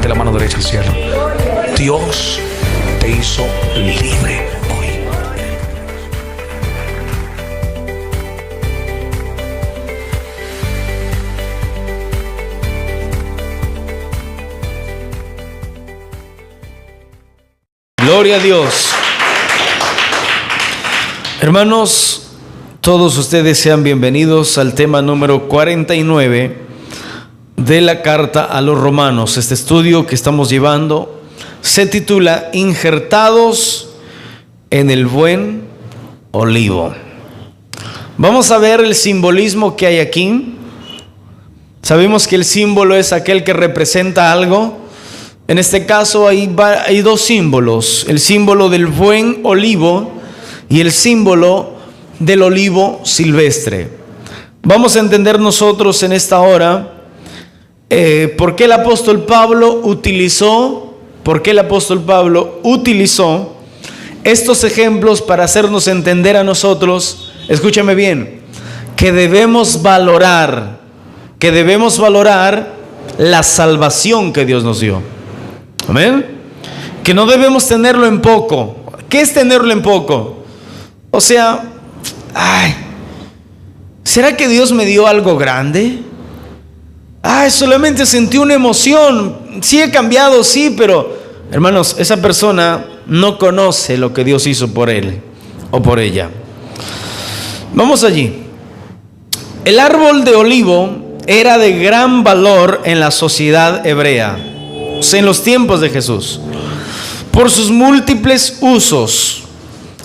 Levante la mano derecha al cielo. Dios te hizo libre hoy. Gloria a Dios. Hermanos, todos ustedes sean bienvenidos al tema número 49 de la carta a los Romanos. Este estudio que estamos llevando se titula Injertados en el buen olivo. Vamos a ver el simbolismo que hay aquí. Sabemos que el símbolo es aquel que representa algo. En este caso hay dos símbolos: el símbolo del buen olivo y el símbolo del olivo silvestre. Vamos a entender nosotros en esta hora por qué el apóstol Pablo utilizó estos ejemplos para hacernos entender a nosotros, escúchame bien, que debemos valorar la salvación que Dios nos dio. Amén. Que no debemos tenerlo en poco. ¿Qué es tenerlo en poco? O sea, ¿será que Dios me dio algo grande? Solamente sentí una emoción. Sí he cambiado, sí, pero hermanos, esa persona no conoce lo que Dios hizo por él o por ella. Vamos allí. El árbol de olivo era de gran valor en la sociedad hebrea, en los tiempos de Jesús, por sus múltiples usos.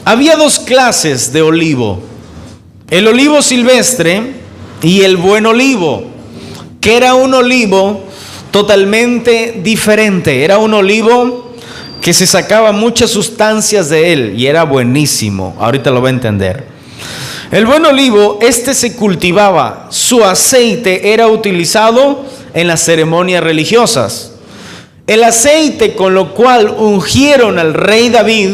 Había dos clases de olivo: el olivo silvestre y el buen olivo, que era un olivo totalmente diferente. Era un olivo que se sacaba muchas sustancias de él y era buenísimo. Ahorita lo va a entender. El buen olivo, se cultivaba, su aceite era utilizado en las ceremonias religiosas. El aceite con lo cual ungieron al rey David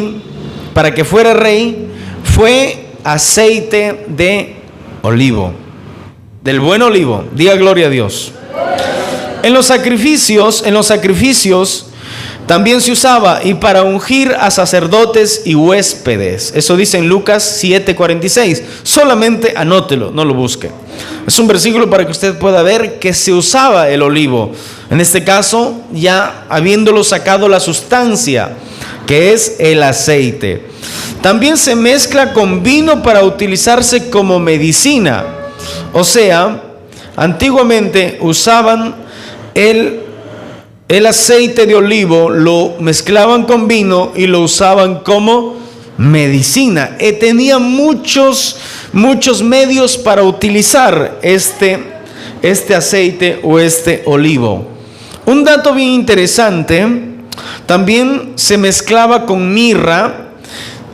para que fuera rey fue aceite de olivo, del buen olivo. Diga gloria a Dios. En los sacrificios también se usaba, y para ungir a sacerdotes y huéspedes. Eso dice en Lucas 7:46. Solamente anótelo, no lo busque. Es un versículo para que usted pueda ver que se usaba el olivo. En este caso, ya habiéndolo sacado la sustancia, que es el aceite. También se mezcla con vino para utilizarse como medicina. O sea, antiguamente usaban el aceite de olivo, lo mezclaban con vino y lo usaban como medicina. Tenía muchos medios para utilizar este aceite o este olivo. Un dato bien interesante: también se mezclaba con mirra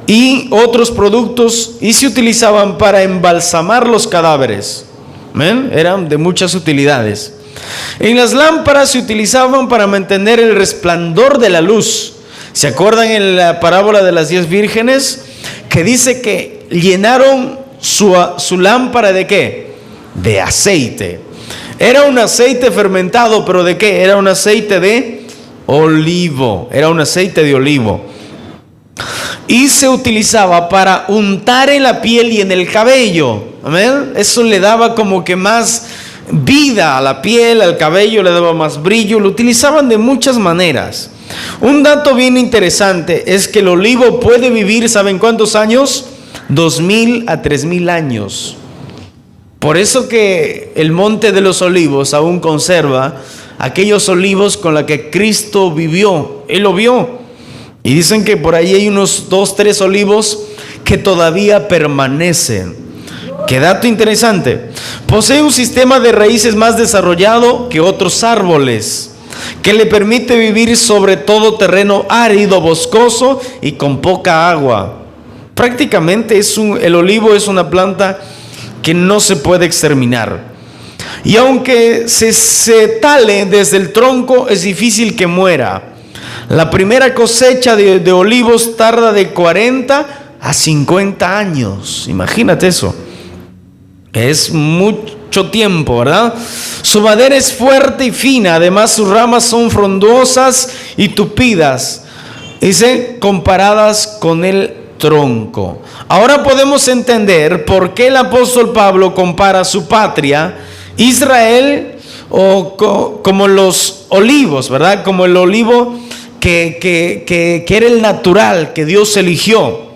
y otros productos y se utilizaban para embalsamar los cadáveres. ¿Ven? Eran de muchas utilidades. En las lámparas se utilizaban para mantener el resplandor de la luz. ¿Se acuerdan en la parábola de las 10 vírgenes? Que dice que llenaron su lámpara ¿de qué? De aceite. Era un aceite fermentado, pero ¿de qué? Era un aceite de olivo. Era un aceite de olivo. Y se utilizaba para untar en la piel y en el cabello. ¿Amén? Eso le daba como que más vida a la piel, al cabello, le daba más brillo. Lo utilizaban de muchas maneras. Un dato bien interesante es que el olivo puede vivir, ¿saben cuántos años? 2000 a 3000 años. Por eso que el Monte de los Olivos aún conserva aquellos olivos con los que Cristo vivió. Él lo vio. Y dicen que por ahí hay unos 2-3 olivos que todavía permanecen. Qué dato interesante. Posee un sistema de raíces más desarrollado que otros árboles, que le permite vivir sobre todo terreno árido, boscoso y con poca agua. Prácticamente el olivo es una planta que no se puede exterminar. Y aunque se tale desde el tronco, es difícil que muera. La primera cosecha de olivos tarda de 40 a 50 años. Imagínate eso. Es mucho tiempo, ¿verdad? Su madera es fuerte y fina, además sus ramas son frondosas y tupidas, dice, comparadas con el tronco. Ahora podemos entender por qué el apóstol Pablo compara su patria, Israel, como los olivos, ¿verdad? Como el olivo que era el natural, que Dios eligió.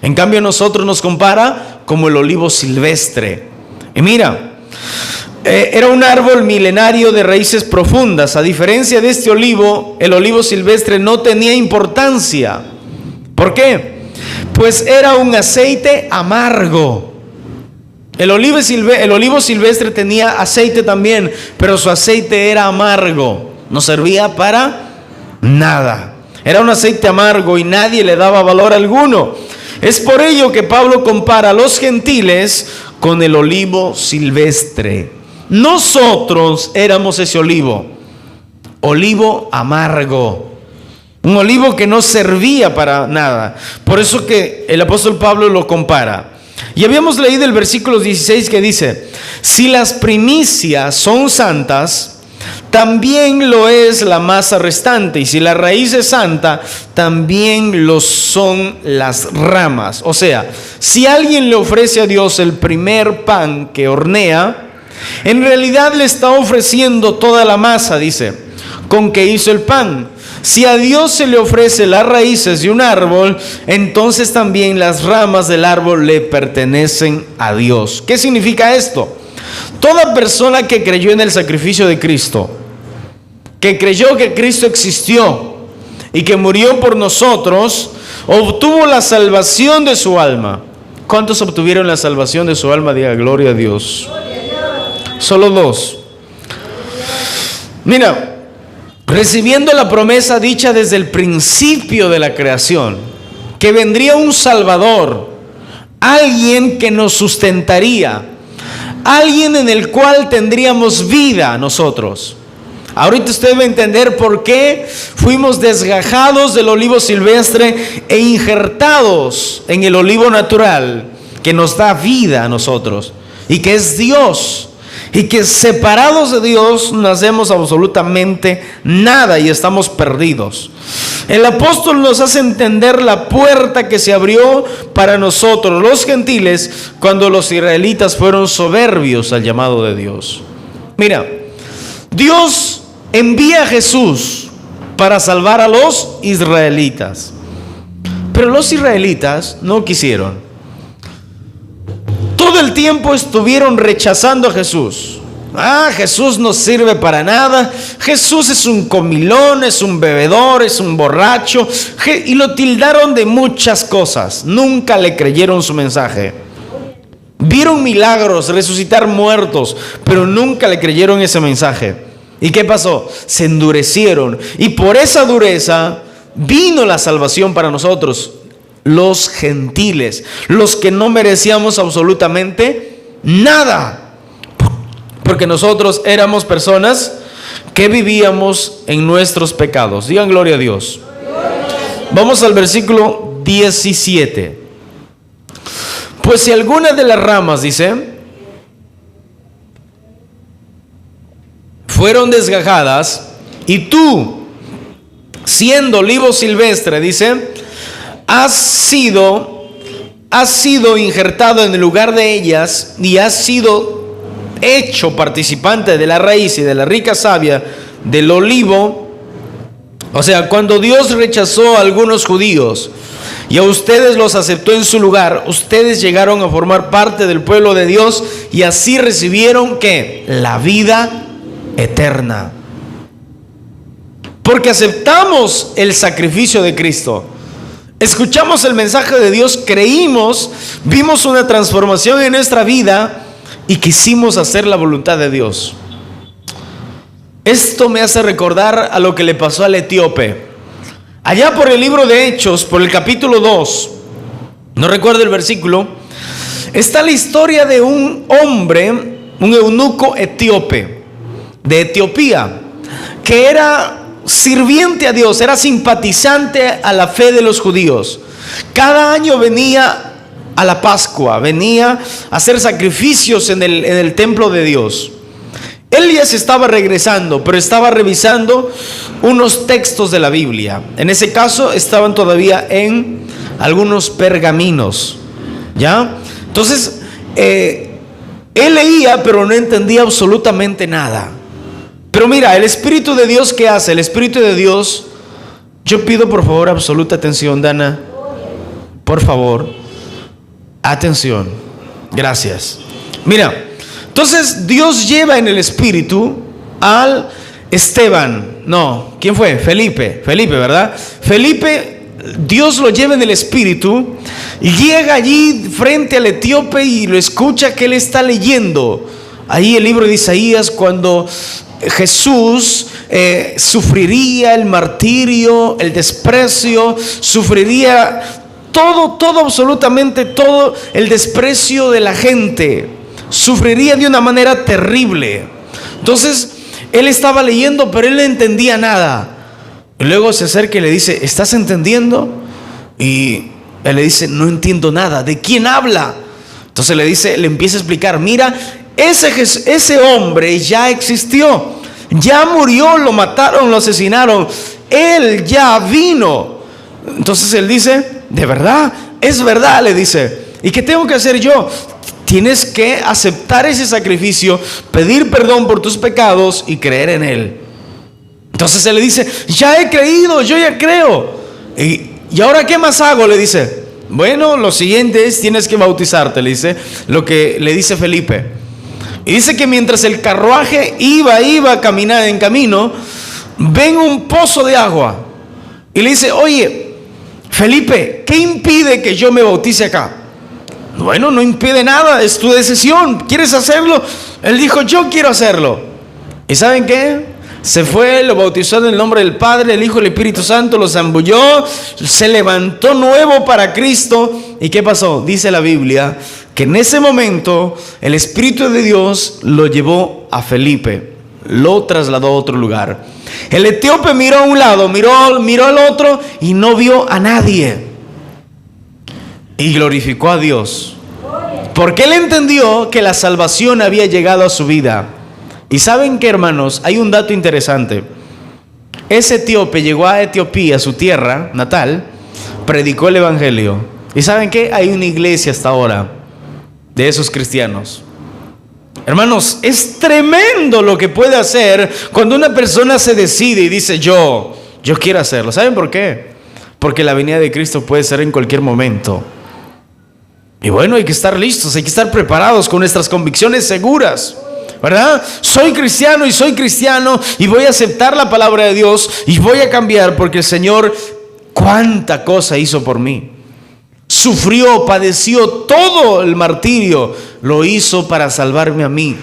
En cambio nosotros nos compara como el olivo silvestre. Y mira, era un árbol milenario de raíces profundas. A diferencia de este olivo, el olivo silvestre no tenía importancia. ¿Por qué? Pues era un aceite amargo. El olivo silvestre tenía aceite también, pero su aceite era amargo. No servía para nada. Era un aceite amargo y nadie le daba valor alguno. Es por ello que Pablo compara a los gentiles con el olivo silvestre. Nosotros éramos ese olivo amargo, un olivo que no servía para nada. Por eso que el apóstol Pablo lo compara. Y habíamos leído el versículo 16 que dice: si las primicias son santas, también lo es la masa restante, y si la raíz es santa, también lo son las ramas. O sea, si alguien le ofrece a Dios el primer pan que hornea, en realidad le está ofreciendo toda la masa, dice, con que hizo el pan. Si a Dios se le ofrece las raíces de un árbol, entonces también las ramas del árbol le pertenecen a Dios. ¿Qué significa esto? Toda persona que creyó en el sacrificio de Cristo, que creyó que Cristo existió y que murió por nosotros, obtuvo la salvación de su alma. ¿Cuántos obtuvieron la salvación de su alma? Diga gloria a Dios. Solo 2. Mira, recibiendo la promesa dicha desde el principio de la creación, que vendría un Salvador, alguien que nos sustentaría, alguien en el cual tendríamos vida nosotros. Ahorita usted va a entender por qué fuimos desgajados del olivo silvestre e injertados en el olivo natural, que nos da vida a nosotros y que es Dios. Y que separados de Dios no hacemos absolutamente nada y estamos perdidos. El apóstol nos hace entender la puerta que se abrió para nosotros, los gentiles, cuando los israelitas fueron soberbios al llamado de Dios. Mira, Dios envía a Jesús para salvar a los israelitas, pero los israelitas no quisieron. Todo el tiempo estuvieron rechazando a Jesús. Jesús no sirve para nada. Jesús es un comilón, es un bebedor, es un borracho. Y lo tildaron de muchas cosas. Nunca le creyeron su mensaje. Vieron milagros, resucitar muertos, pero nunca le creyeron ese mensaje. ¿Y qué pasó? Se endurecieron. Y por esa dureza vino la salvación para nosotros, los gentiles, los que no merecíamos absolutamente nada, porque nosotros éramos personas que vivíamos en nuestros pecados. Digan gloria a Dios. Vamos al versículo 17. Pues si alguna de las ramas, dice, fueron desgajadas, y tú, siendo olivo silvestre, dice, has sido injertado en el lugar de ellas y has sido hecho participante de la raíz y de la rica savia del olivo. O sea, cuando Dios rechazó a algunos judíos y a ustedes los aceptó en su lugar, ustedes llegaron a formar parte del pueblo de Dios y así recibieron ¿qué? La vida eterna. Porque aceptamos el sacrificio de Cristo. Escuchamos el mensaje de Dios, creímos, vimos una transformación en nuestra vida y quisimos hacer la voluntad de Dios. Esto me hace recordar a lo que le pasó al etíope. Allá por el libro de Hechos, por el capítulo 2, no recuerdo el versículo, está la historia de un hombre, un eunuco etíope, de Etiopía, que era sirviente a Dios, era simpatizante a la fe de los judíos. Cada año venía a la Pascua, venía a hacer sacrificios en el templo de Dios. Él ya se estaba regresando, pero estaba revisando unos textos de la Biblia. En ese caso estaban todavía en algunos pergaminos, ¿ya? Entonces, él leía, pero no entendía absolutamente nada. Pero mira, el Espíritu de Dios, ¿qué hace? El Espíritu de Dios, yo pido por favor absoluta atención, Dana. Por favor, atención. Gracias. Mira, entonces Dios lleva en el Espíritu al Esteban. No, ¿quién fue? Felipe, ¿verdad? Felipe, Dios lo lleva en el Espíritu y llega allí frente al etíope y lo escucha que él está leyendo. Ahí el libro de Isaías, cuando Jesús sufriría el martirio, el desprecio, sufriría todo, absolutamente todo el desprecio de la gente. Sufriría de una manera terrible. Entonces él estaba leyendo, pero él no entendía nada. Y luego se acerca y le dice: ¿estás entendiendo? Y él le dice: no entiendo nada. ¿De quién habla? Entonces le empieza a explicar: mira, ese hombre ya existió, ya murió, lo mataron, lo asesinaron, él ya vino. Entonces él dice: ¿de verdad? Es verdad, le dice. ¿Y qué tengo que hacer yo? Tienes que aceptar ese sacrificio, pedir perdón por tus pecados y creer en él. Entonces él le dice: ya he creído, yo ya creo. ¿Y ahora qué más hago? Le dice. Bueno, lo siguiente es: tienes que bautizarte, le dice, lo que le dice Felipe. Y dice que mientras el carruaje iba a caminar en camino, ven un pozo de agua. Y le dice: oye, Felipe, ¿qué impide que yo me bautice acá? Bueno, no impide nada, es tu decisión. ¿Quieres hacerlo? Él dijo: yo quiero hacerlo. ¿Y saben qué? Se fue, lo bautizó en el nombre del Padre, del Hijo y del Espíritu Santo, lo zambulló, se levantó nuevo para Cristo. ¿Y qué pasó? Dice la Biblia que en ese momento el Espíritu de Dios lo llevó a Felipe, lo trasladó a otro lugar. El etíope miró a un lado, miró al otro y no vio a nadie. Y glorificó a Dios, porque él entendió que la salvación había llegado a su vida. Y saben que, hermanos, hay un dato interesante. Ese etíope llegó a Etiopía, su tierra natal, predicó el evangelio. Y saben que hay una iglesia hasta ahora de esos cristianos. Hermanos, es tremendo lo que puede hacer cuando una persona se decide y dice: yo quiero hacerlo. ¿Saben por qué? Porque la venida de Cristo puede ser en cualquier momento. Y bueno, hay que estar listos, hay que estar preparados con nuestras convicciones seguras, ¿verdad? Soy cristiano y voy a aceptar la palabra de Dios y voy a cambiar, porque el Señor cuánta cosa hizo por mí. Sufrió, padeció todo el martirio, lo hizo para salvarme a mí.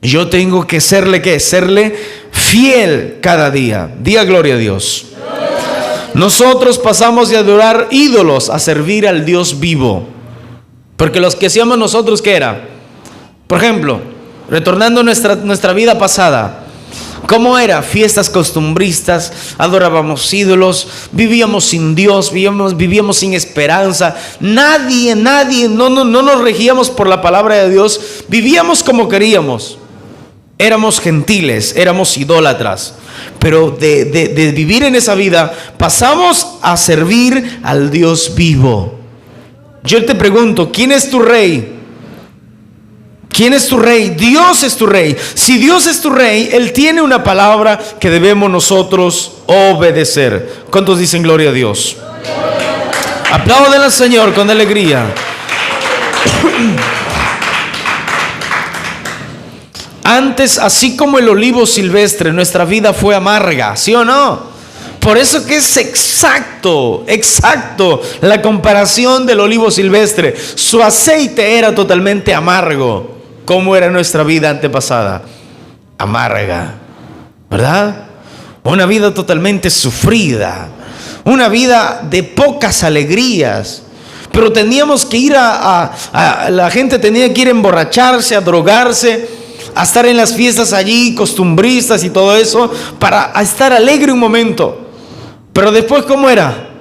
Yo tengo que serle fiel cada día. Diga gloria a Dios. Nosotros pasamos de adorar ídolos a servir al Dios vivo. Porque los que hacíamos nosotros, ¿qué era? Por ejemplo, retornando a nuestra vida pasada, ¿cómo era? Fiestas costumbristas, adorábamos ídolos, vivíamos sin Dios, vivíamos sin esperanza. Nadie, no nos regíamos por la palabra de Dios, vivíamos como queríamos. Éramos gentiles, éramos idólatras. Pero de vivir en esa vida, pasamos a servir al Dios vivo. Yo te pregunto: ¿quién es tu rey? ¿Quién es tu rey? Dios es tu rey. Si Dios es tu rey, Él tiene una palabra que debemos nosotros obedecer. ¿Cuántos dicen gloria a Dios? Aplauden al Señor con alegría. Antes, así como el olivo silvestre, nuestra vida fue amarga, ¿sí o no? Por eso que es exacto la comparación del olivo silvestre. Su aceite era totalmente amargo. ¿Cómo era nuestra vida antepasada? Amarga, ¿verdad? Una vida totalmente sufrida, una vida de pocas alegrías. Pero teníamos que ir la gente tenía que ir a emborracharse, a drogarse, a estar en las fiestas allí, costumbristas y todo eso, para estar alegre un momento. Pero después, ¿cómo era?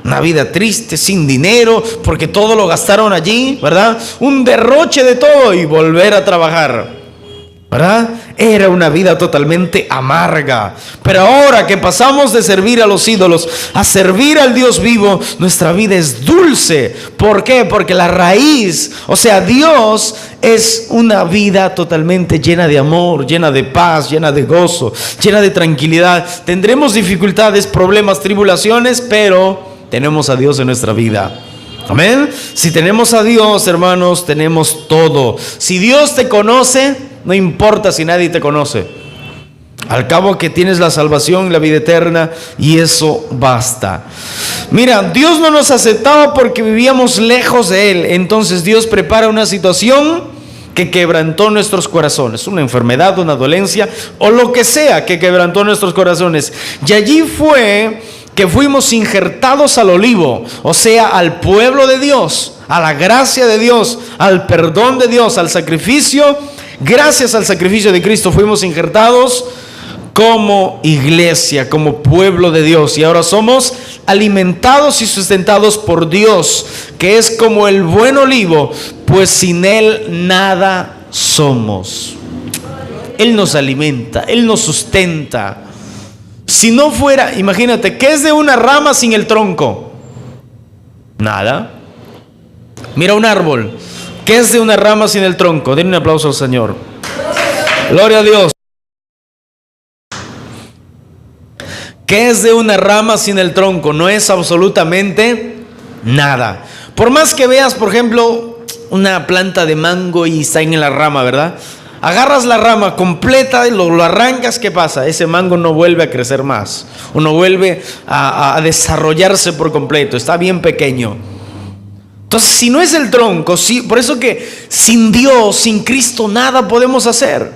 Una vida triste, sin dinero, porque todo lo gastaron allí, ¿verdad? Un derroche de todo y volver a trabajar, ¿verdad? Era una vida totalmente amarga. Pero ahora que pasamos de servir a los ídolos a servir al Dios vivo, nuestra vida es dulce. ¿Por qué? Porque la raíz, o sea, Dios es una vida totalmente llena de amor, llena de paz, llena de gozo, llena de tranquilidad. Tendremos dificultades, problemas, tribulaciones, pero tenemos a Dios en nuestra vida. Amén. Si tenemos a Dios, hermanos, tenemos todo. Si Dios te conoce, no importa si nadie te conoce. Al cabo que tienes la salvación y la vida eterna, y eso basta. Mira, Dios no nos aceptaba porque vivíamos lejos de Él. Entonces Dios prepara una situación que quebrantó nuestros corazones. Una enfermedad, una dolencia o lo que sea que quebrantó nuestros corazones. Y allí fue que fuimos injertados al olivo, o sea, al pueblo de Dios, a la gracia de Dios, al perdón de Dios, al sacrificio. Gracias al sacrificio de Cristo fuimos injertados como iglesia, como pueblo de Dios, y ahora somos alimentados y sustentados por Dios, que es como el buen olivo, pues sin Él nada somos. Él nos alimenta, Él nos sustenta. Si no fuera, imagínate, ¿qué es de una rama sin el tronco? Nada. Mira un árbol, ¿qué es de una rama sin el tronco? Denle un aplauso al Señor. Gloria a Dios. ¿Qué es de una rama sin el tronco? No es absolutamente nada. Por más que veas, por ejemplo, una planta de mango y está en la rama, ¿verdad? Agarras la rama completa y lo arrancas, ¿qué pasa? Ese mango no vuelve a crecer más, o no vuelve a desarrollarse por completo, está bien pequeño. Entonces, si no es el tronco, sí, por eso que sin Dios, sin Cristo, nada podemos hacer.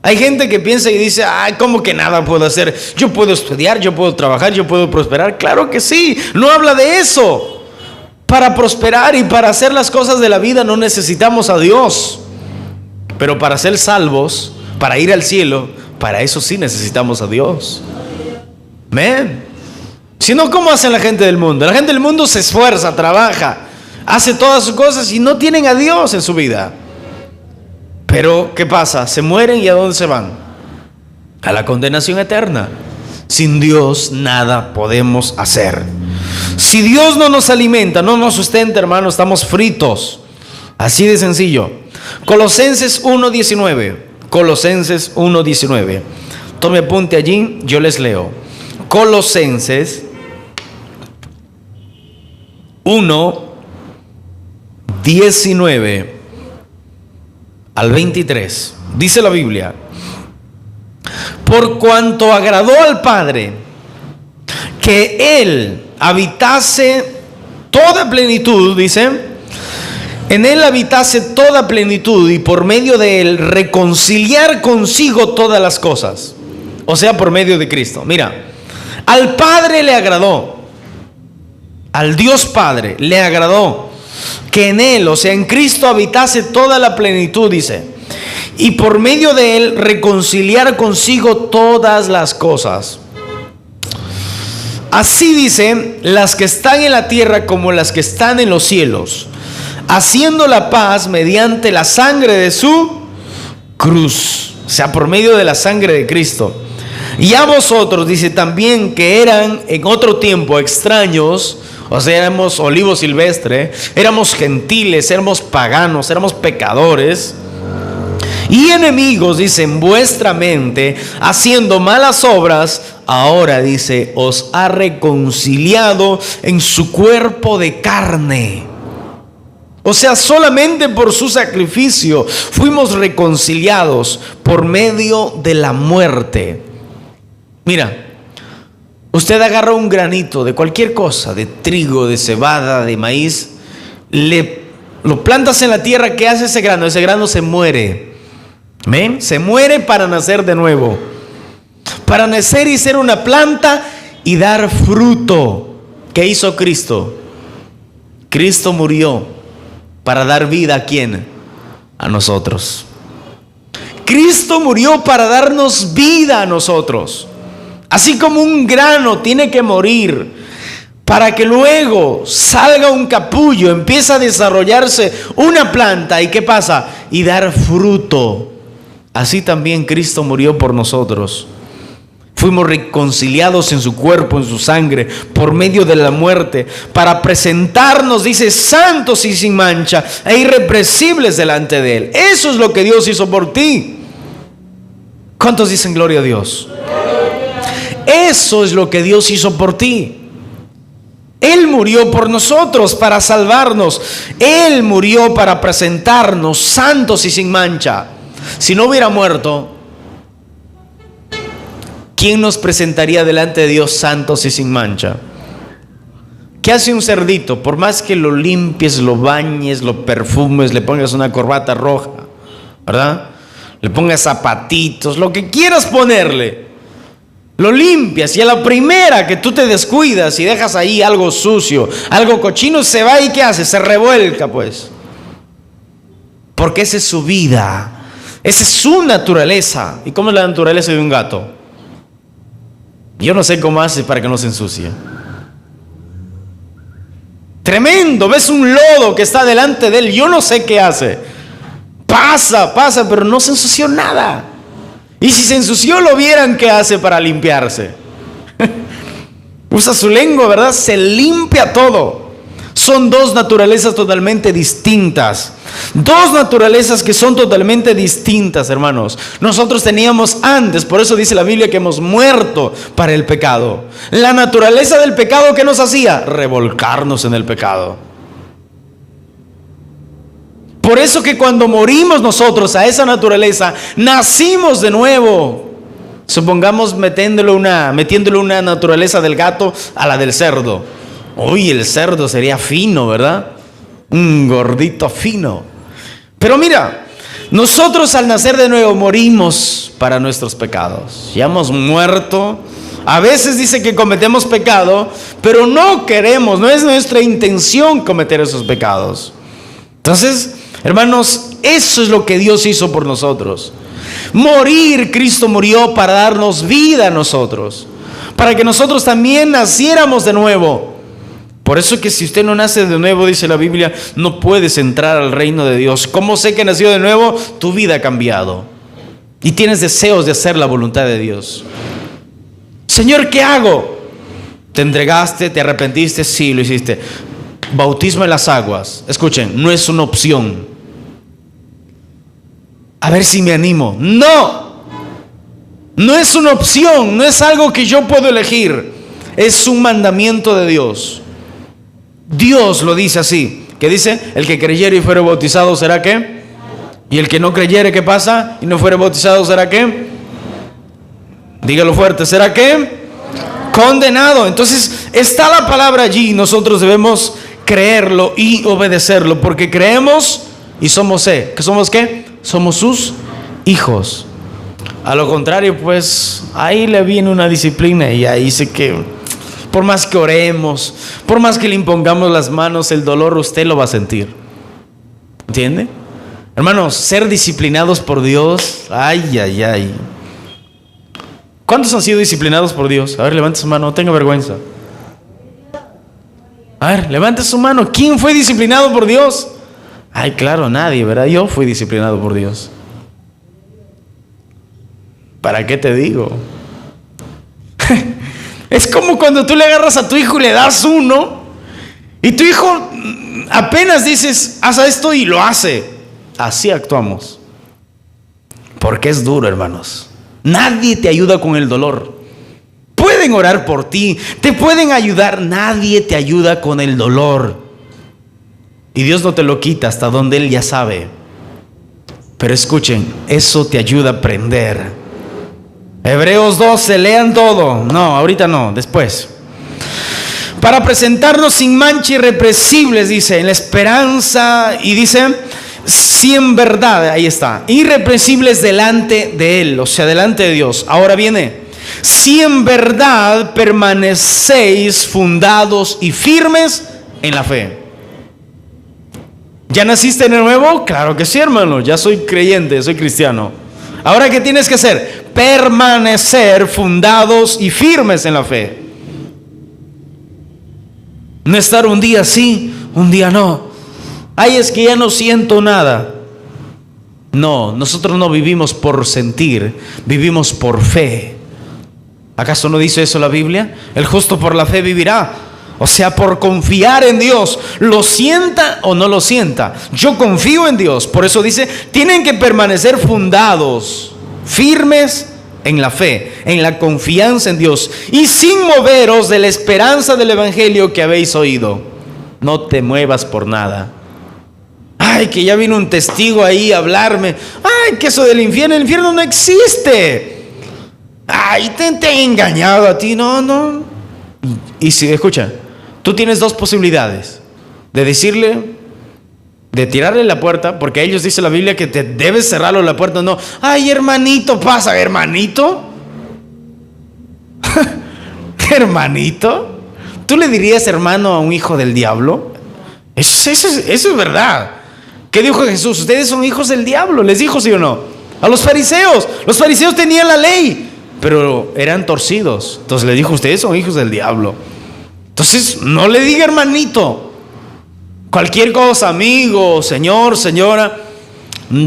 Hay gente que piensa y dice, ay, ¿cómo que nada puedo hacer? Yo puedo estudiar, yo puedo trabajar, yo puedo prosperar. Claro que sí, no habla de eso. Para prosperar y para hacer las cosas de la vida no necesitamos a Dios. Pero para ser salvos, para ir al cielo, para eso sí necesitamos a Dios. Amén. Si no, ¿cómo hacen la gente del mundo? La gente del mundo se esfuerza, trabaja, hace todas sus cosas y no tienen a Dios en su vida. Pero, ¿qué pasa? Se mueren y ¿a dónde se van? A la condenación eterna. Sin Dios nada podemos hacer. Si Dios no nos alimenta, no nos sustenta, hermano, estamos fritos. Así de sencillo. Colosenses 1:19. Colosenses 1:19. Tome apunte allí, yo les leo. Colosenses 1:19 al 23. Dice la Biblia: por cuanto agradó al Padre que Él habitase toda plenitud, dice, en Él habitase toda plenitud, y por medio de Él reconciliar consigo todas las cosas. O sea, por medio de Cristo. Mira, al Padre le agradó, al Dios Padre le agradó que en Él, o sea, en Cristo habitase toda la plenitud, dice, y por medio de Él reconciliar consigo todas las cosas. Así dice, las que están en la tierra como las que están en los cielos, haciendo la paz mediante la sangre de su cruz, o sea, por medio de la sangre de Cristo. Y a vosotros, dice también, que eran en otro tiempo extraños, o sea, éramos olivo silvestre, éramos gentiles, éramos paganos, éramos pecadores y enemigos, dice, en vuestra mente, haciendo malas obras. Ahora, dice, os ha reconciliado en su cuerpo de carne. O sea, solamente por su sacrificio fuimos reconciliados por medio de la muerte. Mira, usted agarra un granito de cualquier cosa, de trigo, de cebada, de maíz, lo plantas en la tierra. ¿Qué hace ese grano? Ese grano se muere. ¿Ven? Se muere para nacer de nuevo, para nacer y ser una planta y dar fruto. ¿Qué hizo Cristo? Cristo murió para dar vida. ¿A quién? A nosotros. Cristo murió para darnos vida a nosotros. Así como un grano tiene que morir para que luego salga un capullo, empiece a desarrollarse una planta. ¿Y qué pasa? Y dar fruto. Así también Cristo murió por nosotros. Fuimos reconciliados en su cuerpo, en su sangre, por medio de la muerte, para presentarnos, dice, santos y sin mancha e irreprensibles delante de Él. Eso es lo que Dios hizo por ti. ¿Cuántos dicen gloria a Dios? Eso es lo que Dios hizo por ti. Él murió por nosotros para salvarnos. Él murió para presentarnos santos y sin mancha. Si no hubiera muerto, ¿quién nos presentaría delante de Dios santos y sin mancha? ¿Qué hace un cerdito? Por más que lo limpies, lo bañes, lo perfumes, le pongas una corbata roja, ¿verdad? Le pongas zapatitos, lo que quieras ponerle, lo limpias, y a la primera que tú te descuidas y dejas ahí algo sucio, algo cochino, se va y ¿qué hace? Se revuelca, pues. Porque esa es su vida, esa es su naturaleza. ¿Y cómo es la naturaleza de un gato? Yo no sé cómo hace para que no se ensucie. Tremendo, ves un lodo que está delante de él, yo no sé qué hace. Pasa, pero no se ensució nada. Y si se ensució, lo vieran qué hace para limpiarse. Usa su lengua, ¿verdad? Se limpia todo. Son dos naturalezas totalmente distintas. Dos naturalezas que son totalmente distintas, hermanos. Nosotros teníamos antes, por eso dice la Biblia que hemos muerto para el pecado. La naturaleza del pecado, ¿qué nos hacía? Revolcarnos en el pecado. Por eso que cuando morimos nosotros a esa naturaleza, nacimos de nuevo. Supongamos metiéndole una naturaleza del gato a la del cerdo. Uy, el cerdo sería fino, ¿verdad? Un gordito fino. Pero mira, nosotros al nacer de nuevo morimos para nuestros pecados. Ya hemos muerto. A veces dice que cometemos pecado, pero no queremos, no es nuestra intención cometer esos pecados. Entonces, hermanos, eso es lo que Dios hizo por nosotros. Morir, Cristo murió para darnos vida a nosotros, para que nosotros también naciéramos de nuevo. Por eso que si usted no nace de nuevo, dice la Biblia, no puedes entrar al reino de Dios. ¿Cómo sé que nació de nuevo? Tu vida ha cambiado y tienes deseos de hacer la voluntad de Dios. Señor, ¿qué hago? ¿Te entregaste? ¿Te arrepentiste? Sí, lo hiciste. Bautismo en las aguas. Escuchen, no es una opción. A ver si me animo. No es una opción, no es algo que yo puedo elegir. Es un mandamiento de Dios. Dios lo dice así. ¿Qué dice? El que creyere y fuere bautizado, ¿será qué? Y el que no creyere, ¿qué pasa? Y no fuere bautizado, ¿será qué? Dígalo fuerte, ¿será qué? Condenado. Entonces está la palabra allí. Nosotros debemos creerlo y obedecerlo, porque creemos y somos ¿qué somos qué? Somos sus hijos. A lo contrario, pues ahí le viene una disciplina y ahí sé que por más que oremos, por más que le impongamos las manos, el dolor usted lo va a sentir. ¿Entiende? Hermanos, ser disciplinados por Dios, ay. ¿Cuántos han sido disciplinados por Dios? A ver, levante su mano, no tenga vergüenza. A ver, levante su mano. ¿Quién fue disciplinado por Dios? Ay, claro, nadie, ¿verdad? Yo fui disciplinado por Dios. ¿Para qué te digo? Es como cuando tú le agarras a tu hijo y le das uno, y tu hijo apenas dices, haz esto y lo hace. Así actuamos. Porque es duro, hermanos. Nadie te ayuda con el dolor. Pueden orar por ti, te pueden ayudar, nadie te ayuda con el dolor. Y Dios no te lo quita hasta donde Él ya sabe. Pero escuchen, eso te ayuda a aprender. Hebreos 12, lean todo. No, ahorita no, después. Para presentarnos sin mancha irreprensibles, dice, en la esperanza, y dice, si en verdad, ahí está, irreprensibles delante de Él, o sea, delante de Dios. Ahora viene, si en verdad permanecéis fundados y firmes en la fe. ¿Ya naciste de nuevo? Claro que sí, hermano, ya soy creyente, soy cristiano. Ahora, ¿qué tienes que hacer? Permanecer fundados y firmes en la fe. No estar un día sí, un día no. Ay, es que ya no siento nada. No, nosotros no vivimos por sentir, vivimos por fe. ¿Acaso no dice eso la Biblia? El justo por la fe vivirá. O sea, por confiar en Dios, lo sienta o no lo sienta. Yo confío en Dios. Por eso dice, tienen que permanecer fundados, firmes en la fe, en la confianza en Dios, y sin moveros de la esperanza del evangelio que habéis oído. No te muevas por nada. Ay, que ya vino un testigo ahí a hablarme. Ay, que eso del infierno, el infierno no existe. Ay, te he engañado a ti. No. Y si, escucha, tú tienes dos posibilidades: de decirle, de tirarle la puerta, porque a ellos dice la Biblia que te debes cerrarle la puerta. No, ay, hermanito, pasa, hermanito. Hermanito, ¿tú le dirías hermano a un hijo del diablo? Eso es verdad. ¿Qué dijo Jesús? Ustedes son hijos del diablo. ¿Les dijo sí o no? A los fariseos. Los fariseos tenían la ley, pero eran torcidos. Entonces le dijo, ustedes son hijos del diablo. Entonces no le diga hermanito. Cualquier cosa, amigo, señor, señora,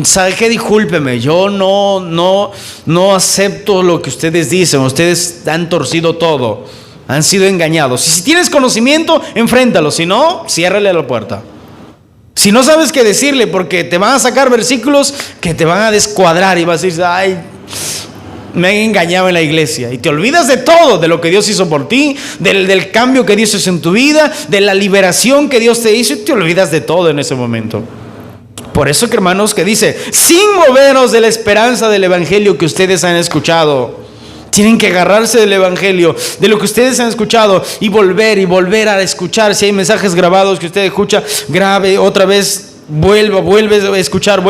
¿sabe qué? Discúlpeme, yo no acepto lo que ustedes dicen. Ustedes han torcido todo, han sido engañados. Y si tienes conocimiento, enfréntalo. Si no, ciérrale la puerta. Si no sabes qué decirle, porque te van a sacar versículos que te van a descuadrar y vas a decir, ay, me han engañado en la iglesia. Y te olvidas de todo, de lo que Dios hizo por ti, del cambio que Dios hizo en tu vida, de la liberación que Dios te hizo, y te olvidas de todo en ese momento. Por eso, que hermanos, que dice, sin moveros de la esperanza del evangelio que ustedes han escuchado. Tienen que agarrarse del evangelio, de lo que ustedes han escuchado, y volver a escuchar. Si hay mensajes grabados que usted escucha, grabe otra vez, vuelve a escuchar,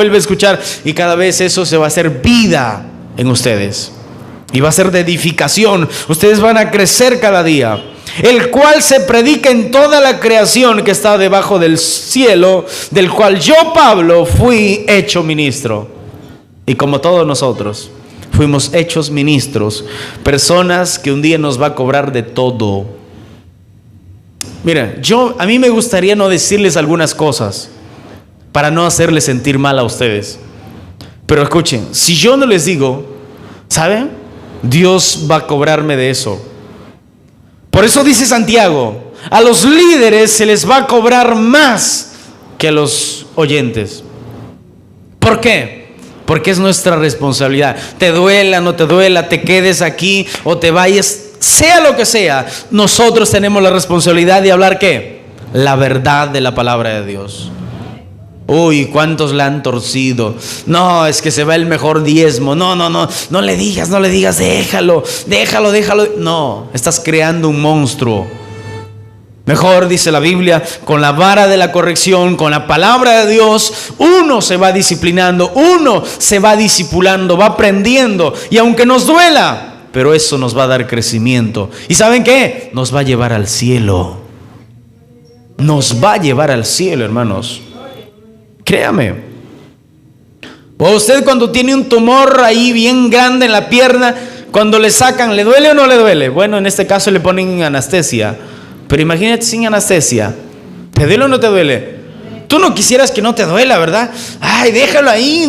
y cada vez eso se va a hacer vida en ustedes, y va a ser de edificación. Ustedes van a crecer cada día, el cual se predica en toda la creación que está debajo del cielo, del cual yo, Pablo, fui hecho ministro. Y como todos nosotros fuimos hechos ministros, personas que un día nos va a cobrar de todo. Mira, a mí me gustaría no decirles algunas cosas para no hacerles sentir mal a ustedes. Pero escuchen, si yo no les digo, ¿saben? Dios va a cobrarme de eso. Por eso dice Santiago, a los líderes se les va a cobrar más que a los oyentes. ¿Por qué? Porque es nuestra responsabilidad. Te duela, no te duela, te quedes aquí o te vayas, sea lo que sea, nosotros tenemos la responsabilidad de hablar, ¿qué? La verdad de la palabra de Dios. Uy, ¿cuántos la han torcido? No, es que se va el mejor diezmo. No le digas, déjalo. No, estás creando un monstruo. Mejor, dice la Biblia, con la vara de la corrección, con la palabra de Dios, uno se va disciplinando, uno se va discipulando, va aprendiendo. Y aunque nos duela, pero eso nos va a dar crecimiento. ¿Y saben qué? Nos va a llevar al cielo. Nos va a llevar al cielo, hermanos. Créame. O usted, cuando tiene un tumor ahí bien grande en la pierna, cuando le sacan, ¿le duele o no le duele? Bueno, en este caso le ponen anestesia. Pero imagínate sin anestesia. ¿Te duele o no te duele? Tú no quisieras que no te duela, ¿verdad? Ay, déjalo ahí,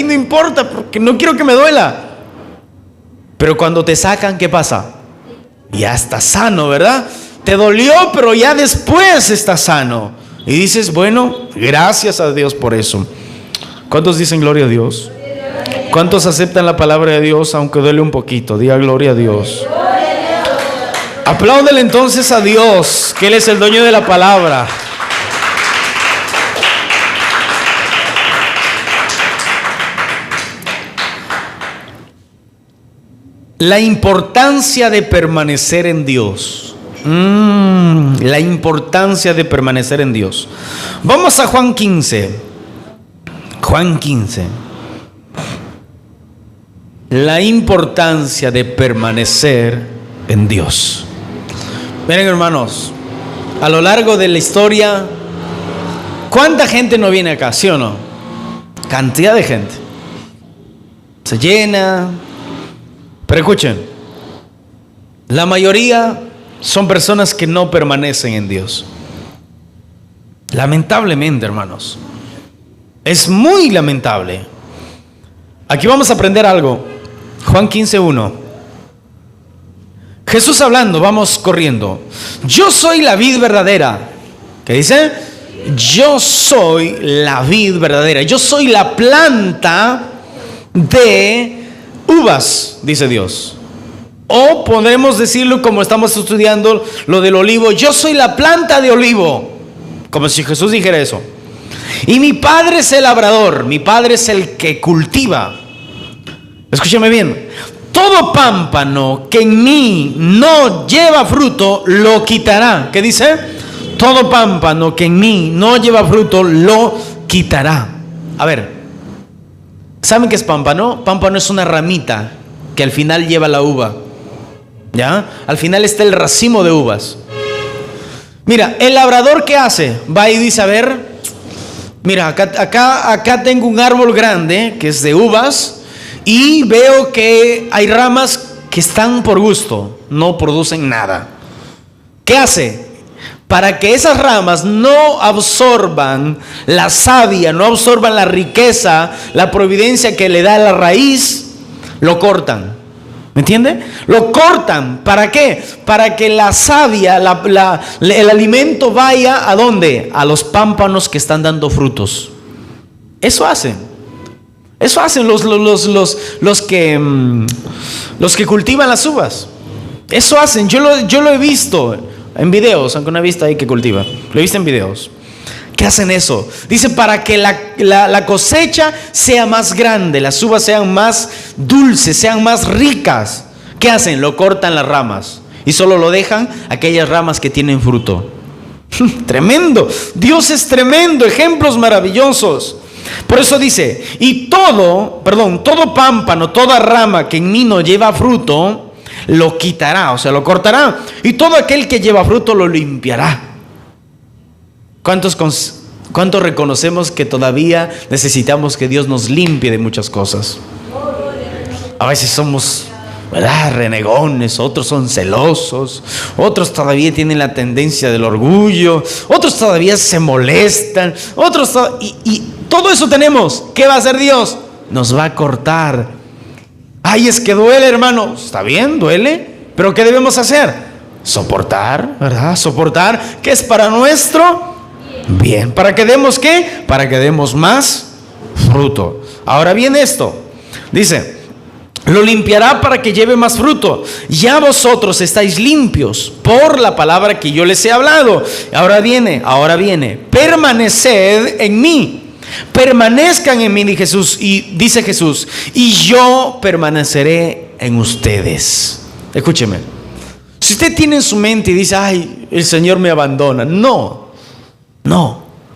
no importa, porque no quiero que me duela. Pero cuando te sacan, ¿qué pasa? Ya estás sano, ¿verdad? Te dolió, pero ya después estás sano. Y dices, bueno, gracias a Dios por eso. ¿Cuántos dicen gloria a Dios? ¿Cuántos aceptan la palabra de Dios aunque duele un poquito? Diga gloria a Dios. Apláudele entonces a Dios, que Él es el dueño de la palabra. La importancia de permanecer en Dios. La importancia de permanecer en Dios. Vamos a Juan 15. Juan 15. La importancia de permanecer en Dios. Miren, hermanos, a lo largo de la historia, ¿cuánta gente no viene acá? ¿Sí o no? Cantidad de gente. Se llena. Pero escuchen, la mayoría son personas que no permanecen en Dios. Lamentablemente, hermanos. Es muy lamentable. Aquí vamos a aprender algo. Juan 15:1. Jesús hablando, vamos corriendo. Yo soy la vid verdadera. ¿Qué dice? Yo soy la vid verdadera. Yo soy la planta de uvas, dice Dios. O podemos decirlo como estamos estudiando lo del olivo. Yo soy la planta de olivo. Como si Jesús dijera eso. Y mi Padre es el labrador. Mi Padre es el que cultiva. Escúchame bien. Todo pámpano que en mí no lleva fruto, lo quitará. ¿Qué dice? Todo pámpano que en mí no lleva fruto, lo quitará. A ver, ¿saben qué es pámpano? Pámpano es una ramita que al final lleva la uva. ¿Ya? Al final está el racimo de uvas. Mira, el labrador, ¿qué hace? Va y dice, a ver, mira, acá tengo un árbol grande que es de uvas. Y veo que hay ramas que están por gusto, no producen nada. ¿Qué hace? Para que esas ramas no absorban la savia, no absorban la riqueza, la providencia que le da la raíz, lo cortan. ¿Me entiende? Lo cortan. ¿Para qué? Para que la savia, el alimento vaya ¿a dónde? A los pámpanos que están dando frutos. Eso hacen. Eso hacen los que cultivan las uvas. Eso hacen. Yo lo he visto en videos, aunque no he visto ahí que cultiva. Lo he visto en videos. ¿Qué hacen eso? Dice, para que la cosecha sea más grande, las uvas sean más dulces, sean más ricas. ¿Qué hacen? Lo cortan las ramas y solo lo dejan aquellas ramas que tienen fruto. Tremendo. Dios es tremendo. Ejemplos maravillosos. Por eso dice, y todo pámpano, toda rama que en mí no lleva fruto, lo quitará, o sea, lo cortará. Y todo aquel que lleva fruto lo limpiará. ¿Cuántos reconocemos que todavía necesitamos que Dios nos limpie de muchas cosas? A veces somos, ¿verdad?, renegones, otros son celosos, otros todavía tienen la tendencia del orgullo, otros todavía se molestan, y todo eso tenemos. ¿Qué va a hacer Dios? Nos va a cortar. Ay, es que duele, hermano. Está bien, duele, pero ¿qué debemos hacer? Soportar, ¿verdad? Soportar, que es para nuestro bien. ¿Para que demos qué? Para que demos más fruto. Ahora viene esto. Dice, lo limpiará para que lleve más fruto. Ya vosotros estáis limpios por la palabra que yo les he hablado. Ahora viene. Permaneced en mí. Permanezcan en mí, dice Jesús, y yo permaneceré en ustedes. Escúcheme. Si usted tiene en su mente y dice, ay, el Señor me abandona. No.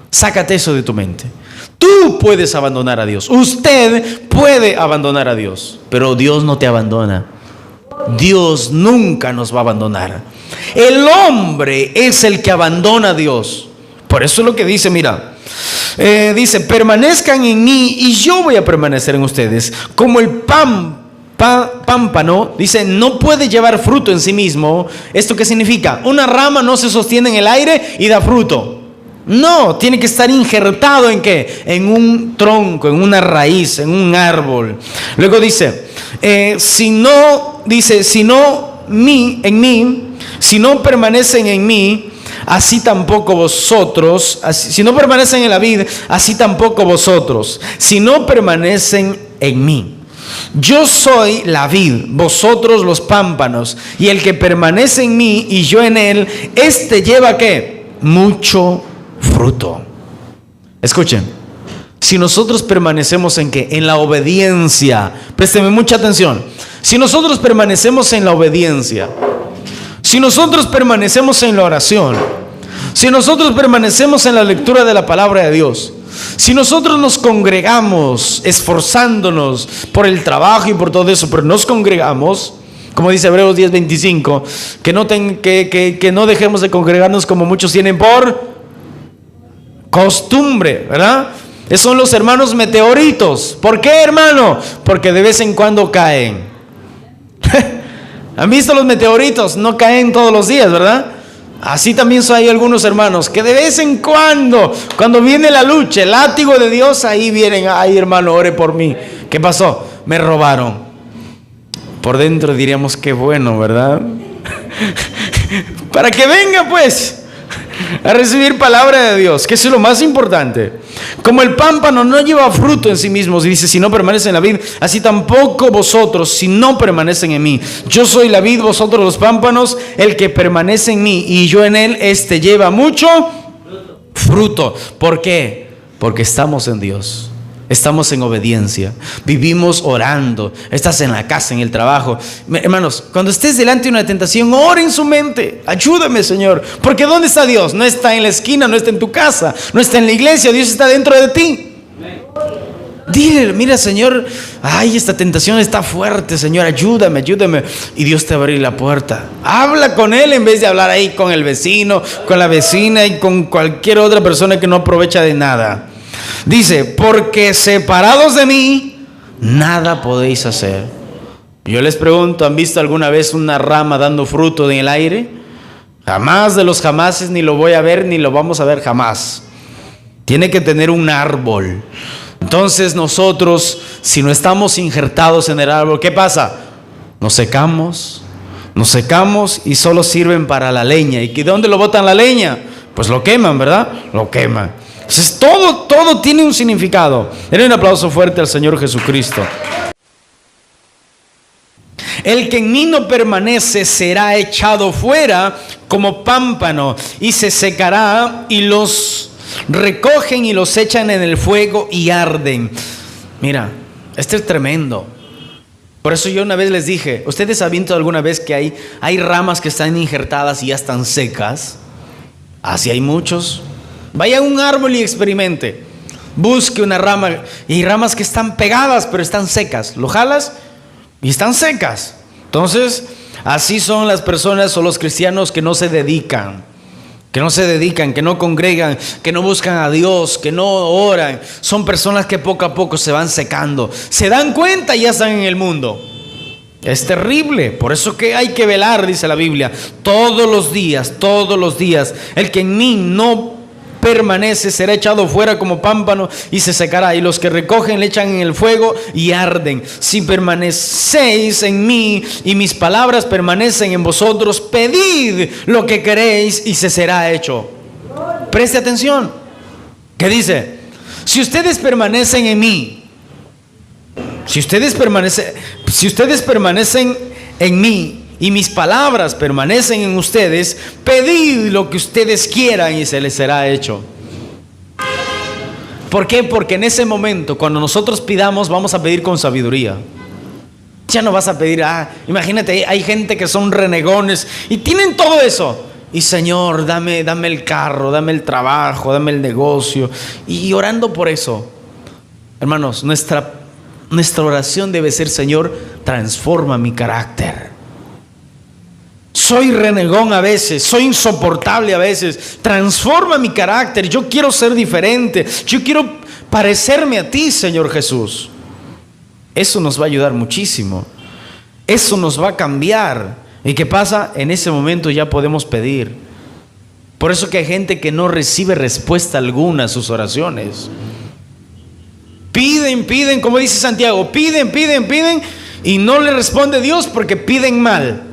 Sácate eso de tu mente. Tú puedes abandonar a Dios. Usted puede abandonar a Dios. Pero Dios no te abandona. Dios nunca nos va a abandonar. El hombre es el que abandona a Dios. Por eso es lo que dice, mira. Dice, permanezcan en mí y yo voy a permanecer en ustedes. Como el pámpano, dice, no puede llevar fruto en sí mismo. ¿Esto qué significa? Una rama no se sostiene en el aire y da fruto. No, tiene que estar injertado ¿en qué? En un tronco, en una raíz, en un árbol. Luego dice, si no permanecen en mí, así tampoco vosotros, si no permanecen en la vid, así tampoco vosotros, si no permanecen en mí. Yo soy la vid, vosotros los pámpanos, y el que permanece en mí y yo en él, este lleva ¿qué? Mucho fruto. Escuchen, si nosotros permanecemos en ¿qué? En la obediencia. Présteme mucha atención. Si nosotros permanecemos en la obediencia, si nosotros permanecemos en la oración, si nosotros permanecemos en la lectura de la palabra de Dios, si nosotros nos congregamos esforzándonos por el trabajo y por todo eso, pero nos congregamos, como dice Hebreos 10:25, que no dejemos de congregarnos como muchos tienen por costumbre, ¿verdad? Esos son los hermanos meteoritos. ¿Por qué, hermano? Porque de vez en cuando caen. ¿Han visto los meteoritos? No caen todos los días, ¿verdad? Así también hay algunos hermanos que de vez en cuando viene la lucha, el látigo de Dios, ahí vienen, ay hermano, ore por mí. ¿Qué pasó? Me robaron. Por dentro diríamos qué bueno, ¿verdad? Para que venga pues a recibir palabra de Dios, que eso es lo más importante. Como el pámpano no lleva fruto en sí mismo, dice, si no permanece en la vid, así tampoco vosotros, si no permanecen en mí. Yo soy la vid, vosotros los pámpanos. El que permanece en mí y yo en él, este lleva mucho fruto. ¿Por qué? Porque estamos en Dios. Estamos en obediencia, vivimos orando. Estás en la casa, en el trabajo. Hermanos, cuando estés delante de una tentación, ora en su mente. Ayúdame, Señor. Porque ¿dónde está Dios? No está en la esquina, no está en tu casa, no está en la iglesia. Dios está dentro de ti. Dile, mira, Señor, ay, esta tentación está fuerte, Señor, ayúdame. Y Dios te va a abrir la puerta. Habla con Él en vez de hablar ahí con el vecino, con la vecina y con cualquier otra persona que no aprovecha de nada. Dice, porque separados de mí, nada podéis hacer. Yo les pregunto, ¿han visto alguna vez una rama dando fruto en el aire? Jamás de los jamases, ni lo voy a ver, ni lo vamos a ver jamás. Tiene que tener un árbol. Entonces nosotros, si no estamos injertados en el árbol, ¿qué pasa? Nos secamos y solo sirven para la leña. ¿Y de dónde lo botan la leña? Pues lo queman, ¿verdad? Lo queman. Entonces todo tiene un significado. Denle un aplauso fuerte al Señor Jesucristo. El que en mí no permanece será echado fuera como pámpano y se secará, y los recogen y los echan en el fuego y arden. Mira, esto es tremendo. Por eso yo una vez les dije, ¿ustedes han visto alguna vez que hay ramas que están injertadas y ya están secas? Así hay muchos. Vaya a un árbol y experimente. Busque una rama, y hay ramas que están pegadas pero están secas. Lo jalas y están secas. Entonces, así son las personas o los cristianos que no se dedican, que no congregan, que no buscan a Dios, que no oran. Son personas que poco a poco se van secando. Se dan cuenta y ya están en el mundo. Es terrible. Por eso que hay que velar, dice la Biblia, todos los días. El que en mí no permanece será echado fuera como pámpano y se secará, y los que recogen le echan en el fuego y arden. Si permanecéis en mí y mis palabras permanecen en vosotros, pedid lo que queréis y se será hecho. Preste atención. ¿Qué dice? Si ustedes permanecen en mí, si ustedes permanecen en mí y mis palabras permanecen en ustedes, pedid lo que ustedes quieran y se les será hecho. ¿Por qué? Porque en ese momento, cuando nosotros pidamos, vamos a pedir con sabiduría. Ya no vas a pedir, imagínate, hay gente que son renegones y tienen todo eso. Y Señor, dame el carro, dame el trabajo, dame el negocio. Y orando por eso. Hermanos, nuestra oración debe ser, Señor, transforma mi carácter. Soy renegón a veces, soy insoportable a veces. Transforma mi carácter. Yo quiero ser diferente. Yo quiero parecerme a ti, Señor Jesús. Eso nos va a ayudar muchísimo. Eso nos va a cambiar. ¿Y qué pasa? En ese momento ya podemos pedir. Por eso que hay gente que no recibe respuesta alguna a sus oraciones. Piden, como dice Santiago, piden, y no le responde Dios porque piden mal.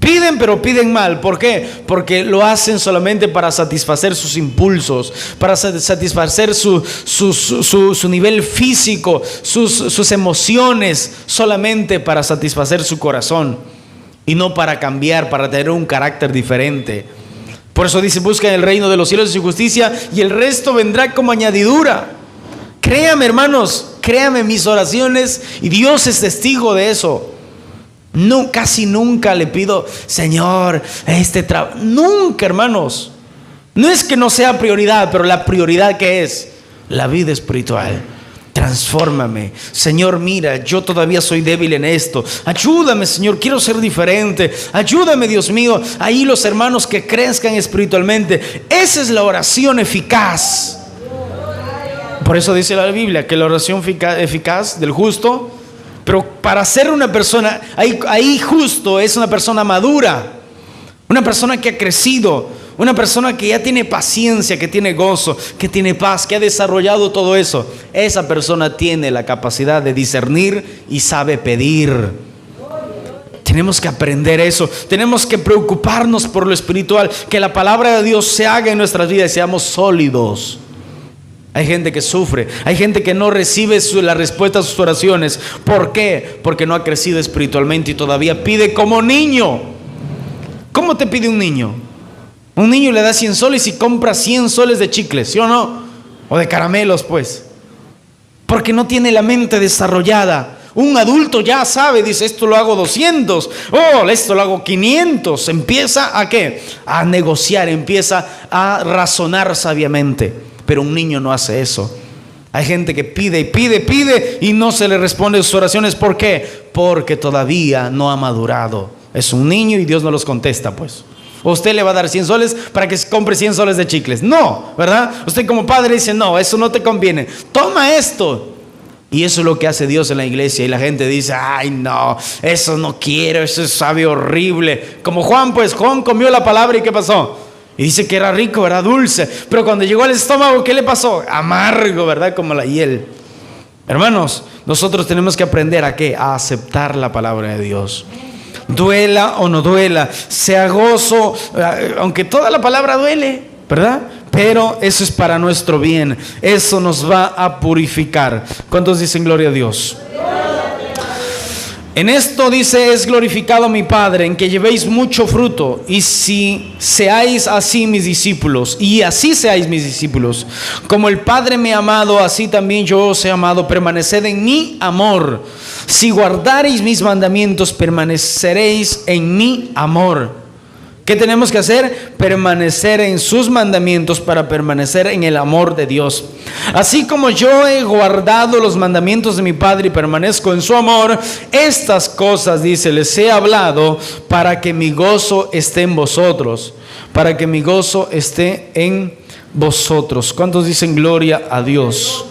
Piden, pero piden mal. ¿Por qué? Porque lo hacen solamente para satisfacer sus impulsos, para satisfacer su nivel físico, sus emociones, solamente para satisfacer su corazón y no para cambiar, para tener un carácter diferente. Por eso dice, busquen el reino de los cielos y su justicia y el resto vendrá como añadidura. Créame, hermanos, créame mis oraciones, y Dios es testigo de eso. No, casi nunca le pido, Señor, nunca, hermanos. No es que no sea prioridad, pero la prioridad que es la vida espiritual. Transfórmame, Señor, mira, yo todavía soy débil en esto. Ayúdame, Señor, quiero ser diferente. Ayúdame, Dios mío. Ahí los hermanos que crezcan espiritualmente. Esa es la oración eficaz. Por eso dice la Biblia que la oración eficaz del justo. Pero para ser una persona, ahí justo es una persona madura. Una persona que ha crecido, una persona que ya tiene paciencia, que tiene gozo, que tiene paz, que ha desarrollado todo eso. Esa persona tiene la capacidad de discernir y sabe pedir. Tenemos que aprender eso. Tenemos que preocuparnos por lo espiritual. Que la palabra de Dios se haga en nuestras vidas y seamos sólidos. Hay gente que sufre. Hay gente que no recibe la respuesta a sus oraciones. ¿Por qué? Porque no ha crecido espiritualmente y todavía pide como niño. ¿Cómo te pide un niño? Un niño le da 100 soles y compra 100 soles de chicles, ¿sí o no? O de caramelos, pues. Porque no tiene la mente desarrollada. Un adulto ya sabe, dice, esto lo hago 200, esto lo hago 500. Empieza ¿a qué? A negociar, empieza a razonar sabiamente. Pero un niño no hace eso. Hay gente que pide y pide y no se le responde sus oraciones. ¿Por qué? Porque todavía no ha madurado. Es un niño y Dios no los contesta, pues. ¿O usted le va a dar 100 soles para que compre 100 soles de chicles? No, ¿verdad? Usted como padre dice, no, eso no te conviene. Toma esto. Y eso es lo que hace Dios en la iglesia. Y la gente dice, ay no, eso no quiero, eso sabe horrible. Como Juan, pues Juan comió la palabra y ¿qué pasó? Y dice que era rico, era dulce. Pero cuando llegó al estómago, ¿qué le pasó? Amargo, ¿verdad? Como la hiel. Hermanos, nosotros tenemos que aprender ¿a qué? A aceptar la palabra de Dios. Duela o no duela, sea gozo, aunque toda la palabra duele, ¿verdad? Pero eso es para nuestro bien. Eso nos va a purificar. ¿Cuántos dicen gloria a Dios? En esto dice, es glorificado mi Padre, en que llevéis mucho fruto, y si seáis así mis discípulos, y así seáis mis discípulos, como el Padre me ha amado, así también yo os he amado. Permaneced en mi amor. Si guardareis mis mandamientos, permaneceréis en mi amor. ¿Qué tenemos que hacer? Permanecer en sus mandamientos para permanecer en el amor de Dios. Así como yo he guardado los mandamientos de mi Padre y permanezco en su amor, estas cosas, dice, les he hablado para que mi gozo esté en vosotros. Para que mi gozo esté en vosotros. ¿Cuántos dicen gloria a Dios?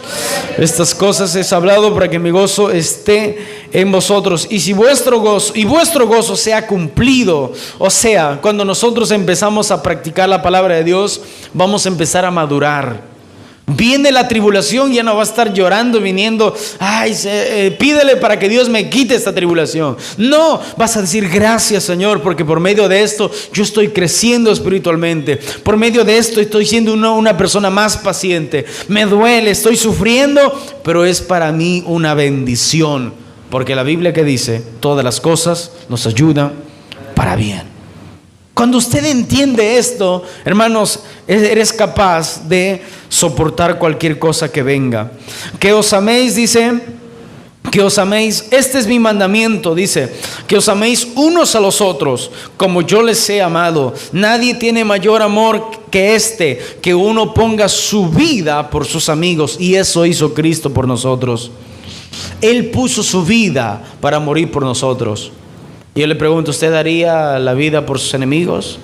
Estas cosas he hablado para que mi gozo esté en vosotros, y si vuestro gozo sea cumplido. O sea, cuando nosotros empezamos a practicar la palabra de Dios, vamos a empezar a madurar. Viene la tribulación, ya no va a estar llorando, viniendo, pídele para que Dios me quite esta tribulación. No, vas a decir, gracias Señor, porque por medio de esto yo estoy creciendo espiritualmente. Por medio de esto estoy siendo una persona más paciente. Me duele, estoy sufriendo, pero es para mí una bendición. Porque la Biblia que dice, todas las cosas nos ayudan para bien. Cuando usted entiende esto, hermanos, eres capaz de soportar cualquier cosa que venga. Que os améis, dice, que os améis, este es mi mandamiento, dice, que os améis unos a los otros, como yo les he amado. Nadie tiene mayor amor que este, que uno ponga su vida por sus amigos, y eso hizo Cristo por nosotros. Él puso su vida para morir por nosotros. Y yo le pregunto, ¿usted daría la vida por sus enemigos?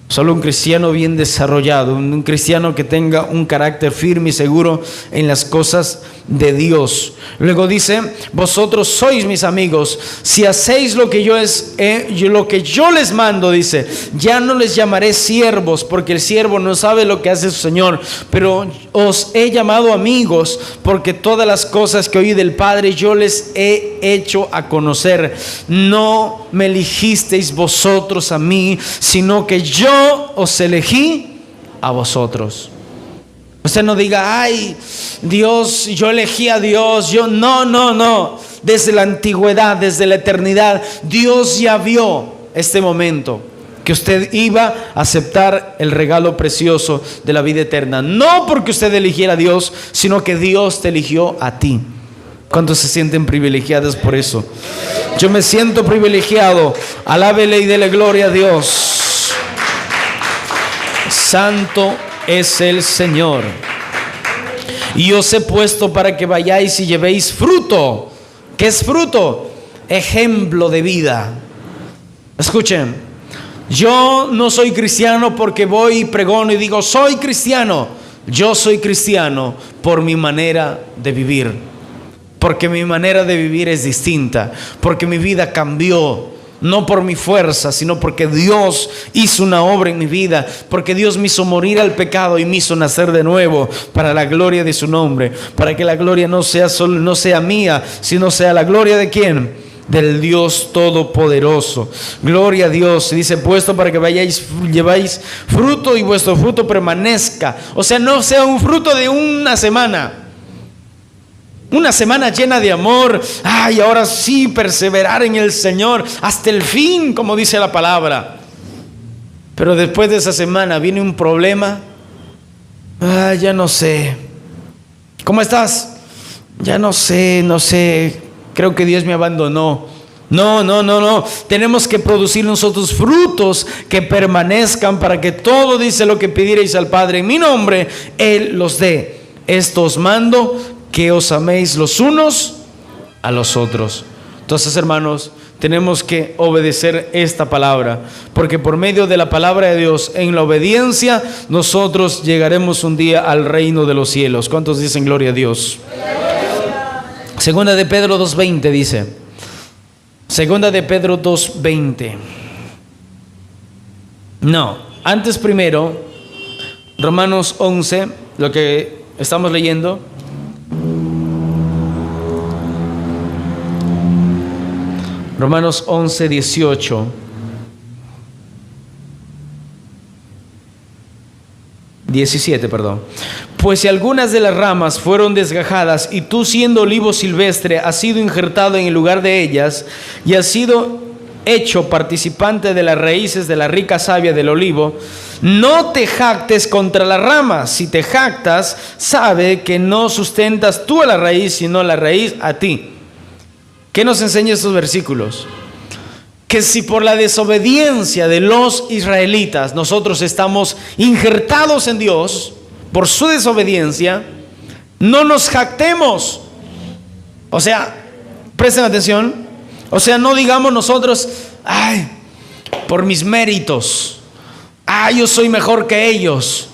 Solo un cristiano bien desarrollado, un cristiano que tenga un carácter firme y seguro en las cosas de Dios. Luego dice, vosotros sois mis amigos si hacéis lo que yo les mando, dice. Ya no les llamaré siervos, porque el siervo no sabe lo que hace su Señor, pero os he llamado amigos, porque todas las cosas que oí del Padre yo les he hecho a conocer. No me elegisteis vosotros a mí, sino que yo os elegí a vosotros. Usted no diga, ay, Dios, yo elegí a Dios. No. Desde la antigüedad, desde la eternidad, Dios ya vio este momento, que usted iba a aceptar el regalo precioso de la vida eterna. No porque usted eligiera a Dios, sino que Dios te eligió a ti. ¿Cuántos se sienten privilegiados por eso? Yo me siento privilegiado. Alábele y dele gloria a Dios. Santo es el Señor. Y os he puesto para que vayáis y llevéis fruto. ¿Qué es fruto? Ejemplo de vida. Escuchen, yo no soy cristiano porque voy y pregono y digo, soy cristiano. Yo soy cristiano por mi manera de vivir. Porque mi manera de vivir es distinta. Porque mi vida cambió. no por mi fuerza, sino porque Dios hizo una obra en mi vida, porque Dios me hizo morir al pecado y me hizo nacer de nuevo para la gloria de su nombre, para que la gloria no sea mía, sino sea la gloria de ¿quién? Del Dios Todopoderoso. Gloria a Dios. Dice, puesto para que lleváis fruto y vuestro fruto permanezca. O sea, no sea un fruto de una semana llena de amor. Ay, ahora sí, perseverar en el Señor hasta el fin, como dice la palabra. Pero después de esa semana viene un problema. Ya no sé. ¿Cómo estás? Ya no sé. Creo que Dios me abandonó. No. Tenemos que producir nosotros frutos que permanezcan, para que todo, dice, lo que pidierais al Padre en mi nombre, Él los dé. Esto os mando, que os améis los unos a los otros. Entonces, hermanos, tenemos que obedecer esta palabra, porque por medio de la palabra de Dios, en la obediencia, nosotros llegaremos un día al reino de los cielos. ¿Cuántos dicen gloria a Dios? Segunda de Pedro 2:20 dice. Segunda de Pedro 2:20. No, antes primero, Romanos 11, lo que estamos leyendo. Romanos 11:18. 17, perdón. Pues si algunas de las ramas fueron desgajadas, y tú, siendo olivo silvestre, has sido injertado en el lugar de ellas, y has sido hecho participante de las raíces de la rica savia del olivo, no te jactes contra las ramas. Si te jactas, sabe que no sustentas tú a la raíz, sino la raíz a ti. ¿Qué nos enseñan estos versículos? Que si por la desobediencia de los israelitas nosotros estamos injertados en Dios, por su desobediencia, no nos jactemos. O sea, presten atención. O sea, no digamos nosotros, ay, por mis méritos, ay, yo soy mejor que ellos,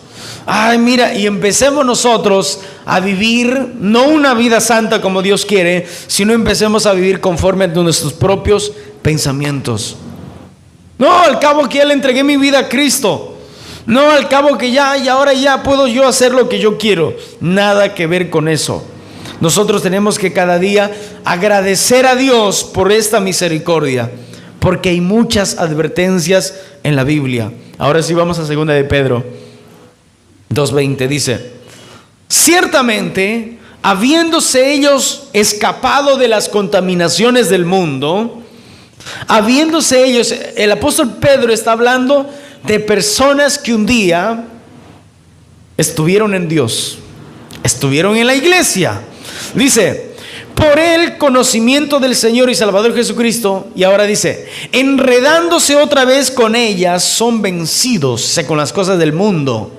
ay, mira, y empecemos nosotros a vivir no una vida santa como Dios quiere, sino empecemos a vivir conforme a nuestros propios pensamientos. No, al cabo que ya le entregué mi vida a Cristo. No, al cabo que ya, y ahora ya puedo yo hacer lo que yo quiero. Nada que ver con eso. Nosotros tenemos que cada día agradecer a Dios por esta misericordia, porque hay muchas advertencias en la Biblia. Ahora sí vamos a segunda de Pedro 2:20, dice: ciertamente, habiéndose ellos escapado de las contaminaciones del mundo, habiéndose ellos, el apóstol Pedro está hablando de personas que un día estuvieron en Dios, estuvieron en la iglesia. Dice, por el conocimiento del Señor y Salvador Jesucristo, y ahora dice, enredándose otra vez con ellas, son vencidos con las cosas del mundo.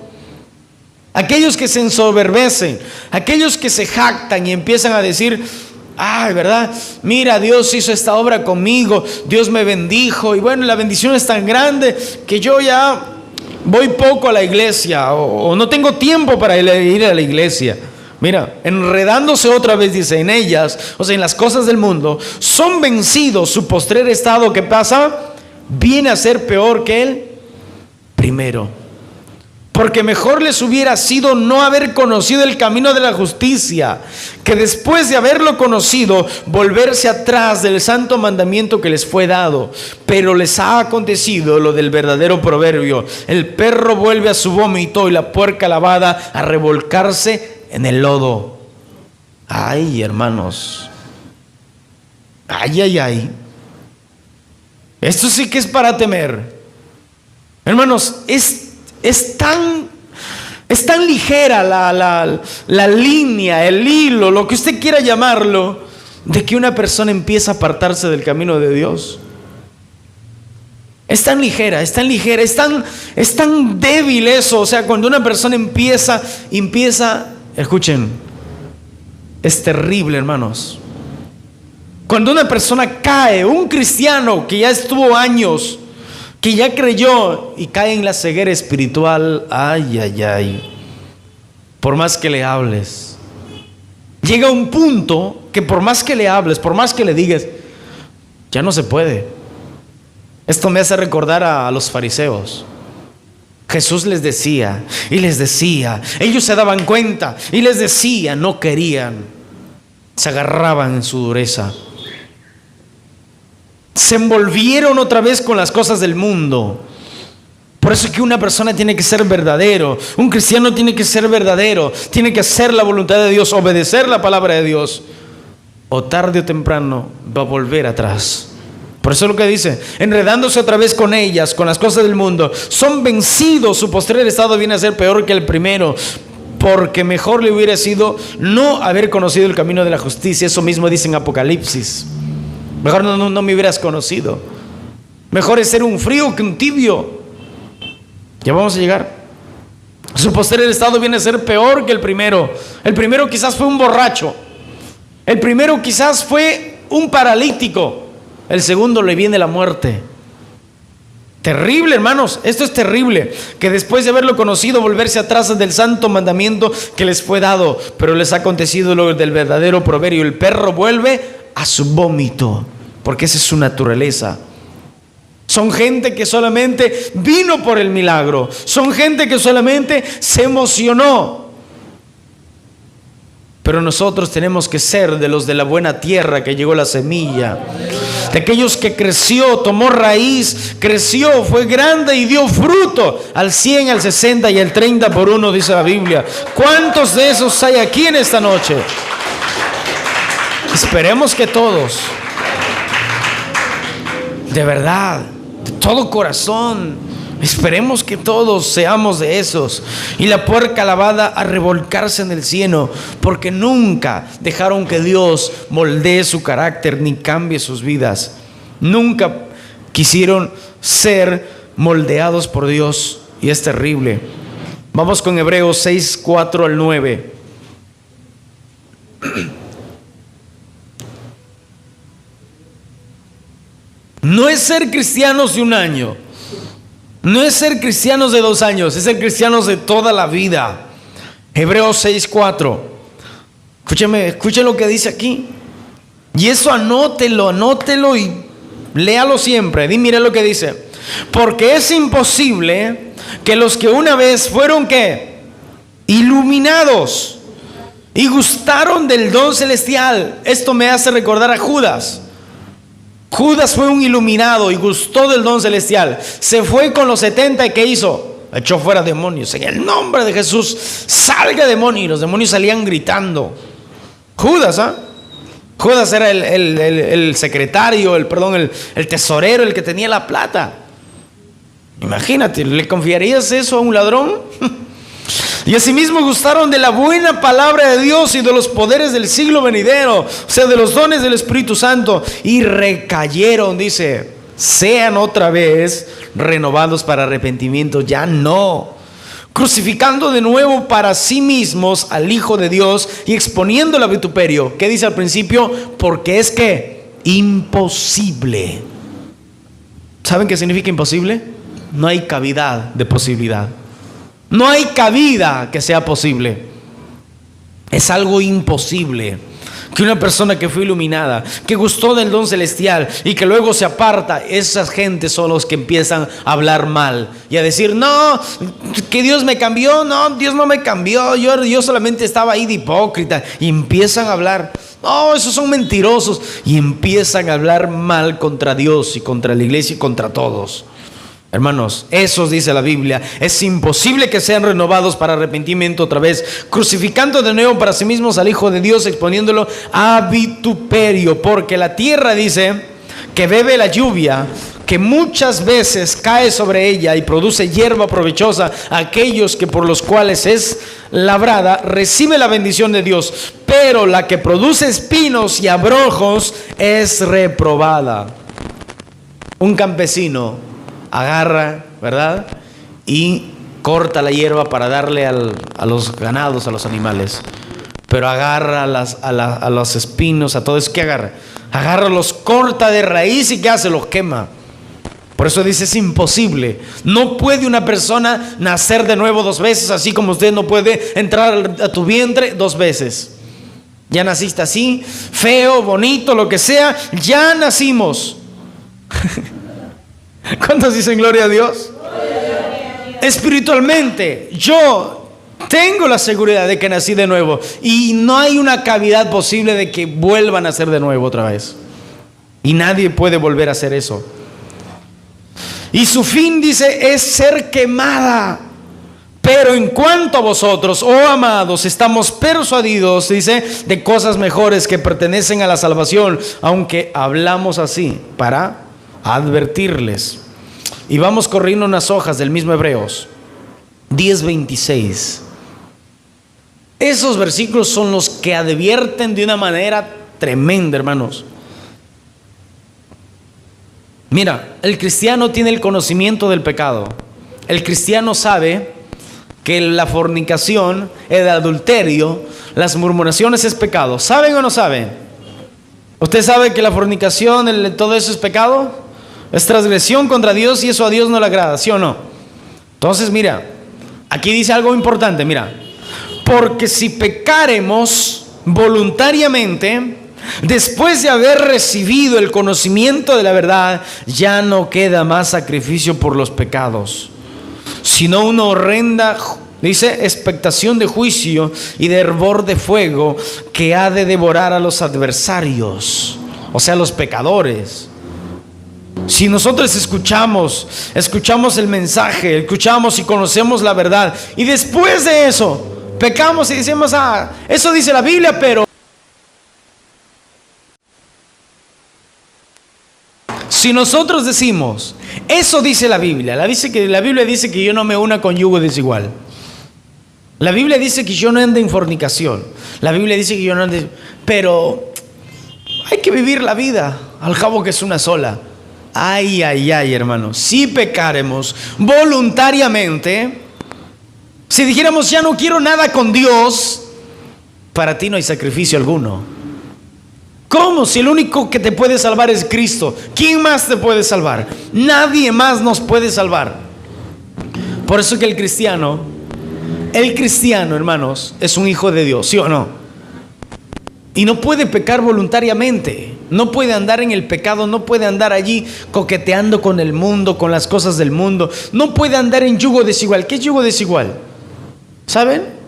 Aquellos que se ensoberbecen, aquellos que se jactan y empiezan a decir, ay, ¿verdad? Mira, Dios hizo esta obra conmigo, Dios me bendijo, y bueno, la bendición es tan grande que yo ya voy poco a la iglesia, o no tengo tiempo para ir a la iglesia. Mira, enredándose otra vez, dice, en ellas, o sea, en las cosas del mundo, son vencidos. Su postrer estado, ¿qué pasa? Viene a ser peor que el primero. Porque mejor les hubiera sido no haber conocido el camino de la justicia, que después de haberlo conocido, volverse atrás del santo mandamiento que les fue dado. Pero les ha acontecido lo del verdadero proverbio: el perro vuelve a su vómito y la puerca lavada a revolcarse en el lodo. Ay, hermanos, ay. Esto sí que es para temer. Hermanos, es tan ligera la línea, el hilo, lo que usted quiera llamarlo, de que una persona empieza a apartarse del camino de Dios. Es tan ligera, es tan débil eso. O sea, cuando una persona empieza, escuchen, es terrible, hermanos. Cuando una persona cae, un cristiano que ya estuvo años, que ya creyó y cae en la ceguera espiritual, ay. Por más que le hables, llega un punto que por más que le hables, por más que le digas, ya no se puede. Esto me hace recordar a los fariseos. Jesús les decía y les decía, ellos se daban cuenta y les decía, no querían, se agarraban en su dureza, se envolvieron otra vez con las cosas del mundo. Por eso es que una persona tiene que ser verdadero, un cristiano tiene que ser verdadero, tiene que hacer la voluntad de Dios, obedecer la palabra de Dios, o tarde o temprano va a volver atrás. Por eso es lo que dice, enredándose otra vez con ellas, con las cosas del mundo, son vencidos, su postrer estado viene a ser peor que el primero, porque mejor le hubiera sido no haber conocido el camino de la justicia. Eso mismo dice en Apocalipsis. Mejor no me hubieras conocido. Mejor es ser un frío que un tibio. Ya vamos a llegar. Su postrer estado viene a ser peor que el primero. El primero quizás fue un borracho. El primero quizás fue un paralítico. El segundo le viene la muerte. Terrible, hermanos, esto es terrible, que después de haberlo conocido volverse atrás del santo mandamiento que les fue dado. Pero les ha acontecido lo del verdadero proverbio: el perro vuelve a su vómito, porque esa es su naturaleza. Son gente que solamente vino por el milagro, son gente que solamente se emocionó. Pero nosotros tenemos que ser de los de la buena tierra, que llegó la semilla, de aquellos que creció, tomó raíz, creció, fue grande y dio fruto al 100, al 60 y al 30 por uno, dice la Biblia. ¿Cuántos de esos hay aquí en esta noche? Esperemos que todos, de verdad, de todo corazón, esperemos que todos seamos de esos. Y la puerca lavada a revolcarse en el cieno, porque nunca dejaron que Dios moldee su carácter ni cambie sus vidas. Nunca quisieron ser moldeados por Dios, y es terrible. Vamos con Hebreos 6, 4 al 9. No es ser cristianos de un año, no es ser cristianos de 2 años, es ser cristianos de toda la vida. Hebreos 6, 4. Escuchen lo que dice aquí. Y eso anótelo y léalo siempre. Mire lo que dice. Porque es imposible que los que una vez fueron ¿qué? Iluminados y gustaron del don celestial. Esto me hace recordar a Judas. Judas fue un iluminado y gustó del don celestial. Se fue con los 70 y ¿qué hizo? Echó fuera demonios. En el nombre de Jesús, salga demonio. Y los demonios salían gritando. Judas, Judas era el secretario, el tesorero, el que tenía la plata. Imagínate, ¿le confiarías eso a un ladrón? Y asimismo gustaron de la buena palabra de Dios y de los poderes del siglo venidero, o sea, de los dones del Espíritu Santo, y recayeron, dice, sean otra vez renovados para arrepentimiento. Ya no, crucificando de nuevo para sí mismos al Hijo de Dios y exponiéndolo a vituperio. ¿Qué dice al principio? Porque es que imposible. ¿Saben qué significa imposible? No hay cavidad de posibilidad. No hay cabida que sea posible. Es algo imposible que una persona que fue iluminada, que gustó del don celestial y que luego se aparta, esas gentes son los que empiezan a hablar mal y a decir, no, que Dios me cambió. No, Dios no me cambió, yo solamente estaba ahí de hipócrita. Y empiezan a hablar, no, esos son mentirosos, y empiezan a hablar mal contra Dios y contra la iglesia y contra todos. Hermanos, eso dice la Biblia. Es imposible que sean renovados para arrepentimiento otra vez, crucificando de nuevo para sí mismos al Hijo de Dios, exponiéndolo a vituperio. Porque la tierra, dice, que bebe la lluvia, que muchas veces cae sobre ella y produce hierba provechosa a aquellos que por los cuales es labrada, recibe la bendición de Dios. Pero la que produce espinos y abrojos es reprobada. Un campesino agarra, ¿verdad? Y corta la hierba para darle a los ganados, a los animales. Pero agarra a los espinos, a todo eso. ¿Qué agarra? Agarra, los corta de raíz y ¿qué hace? Los quema. Por eso dice, es imposible. No puede una persona nacer de nuevo 2 veces, así como usted no puede entrar a tu vientre 2 veces. Ya naciste así, feo, bonito, lo que sea, ya nacimos. ¿Cuántos dicen gloria a Dios? Espiritualmente, yo tengo la seguridad de que nací de nuevo y no hay una cavidad posible de que vuelvan a nacer de nuevo otra vez. Y nadie puede volver a hacer eso. Y su fin, dice, es ser quemada. Pero en cuanto a vosotros, oh amados, estamos persuadidos, dice, de cosas mejores que pertenecen a la salvación, aunque hablamos así para advertirles. Y vamos corriendo unas hojas del mismo Hebreos 10:26. Esos versículos son los que advierten de una manera tremenda, hermanos. Mira, el cristiano tiene el conocimiento del pecado. El cristiano sabe que la fornicación, el adulterio, las murmuraciones es pecado. ¿Saben o no saben? ¿Usted sabe que la fornicación, todo eso es pecado? Es transgresión contra Dios y eso a Dios no le agrada, ¿sí o no? Entonces, mira, aquí dice algo importante, mira. Porque si pecáremos voluntariamente, después de haber recibido el conocimiento de la verdad, ya no queda más sacrificio por los pecados, sino una horrenda, dice, expectación de juicio y de hervor de fuego que ha de devorar a los adversarios, o sea, los pecadores. Si nosotros escuchamos el mensaje, escuchamos y conocemos la verdad, y después de eso pecamos y decimos, eso dice la Biblia, pero si nosotros decimos, eso dice la Biblia, la Biblia dice que yo no me una con yugo desigual. La Biblia dice que yo no ande en fornicación. La Biblia dice que yo no ande, pero hay que vivir la vida, al cabo que es una sola. Ay, hermanos, si pecáremos voluntariamente, si dijéramos ya no quiero nada con Dios, para ti no hay sacrificio alguno. ¿Cómo? Si el único que te puede salvar es Cristo. ¿Quién más te puede salvar? Nadie más nos puede salvar. Por eso que el cristiano, hermanos, es un hijo de Dios, ¿sí o no? Y no puede pecar voluntariamente. No puede andar en el pecado, no puede andar allí coqueteando con el mundo, con las cosas del mundo. No puede andar en yugo desigual. ¿Qué es yugo desigual? ¿Saben?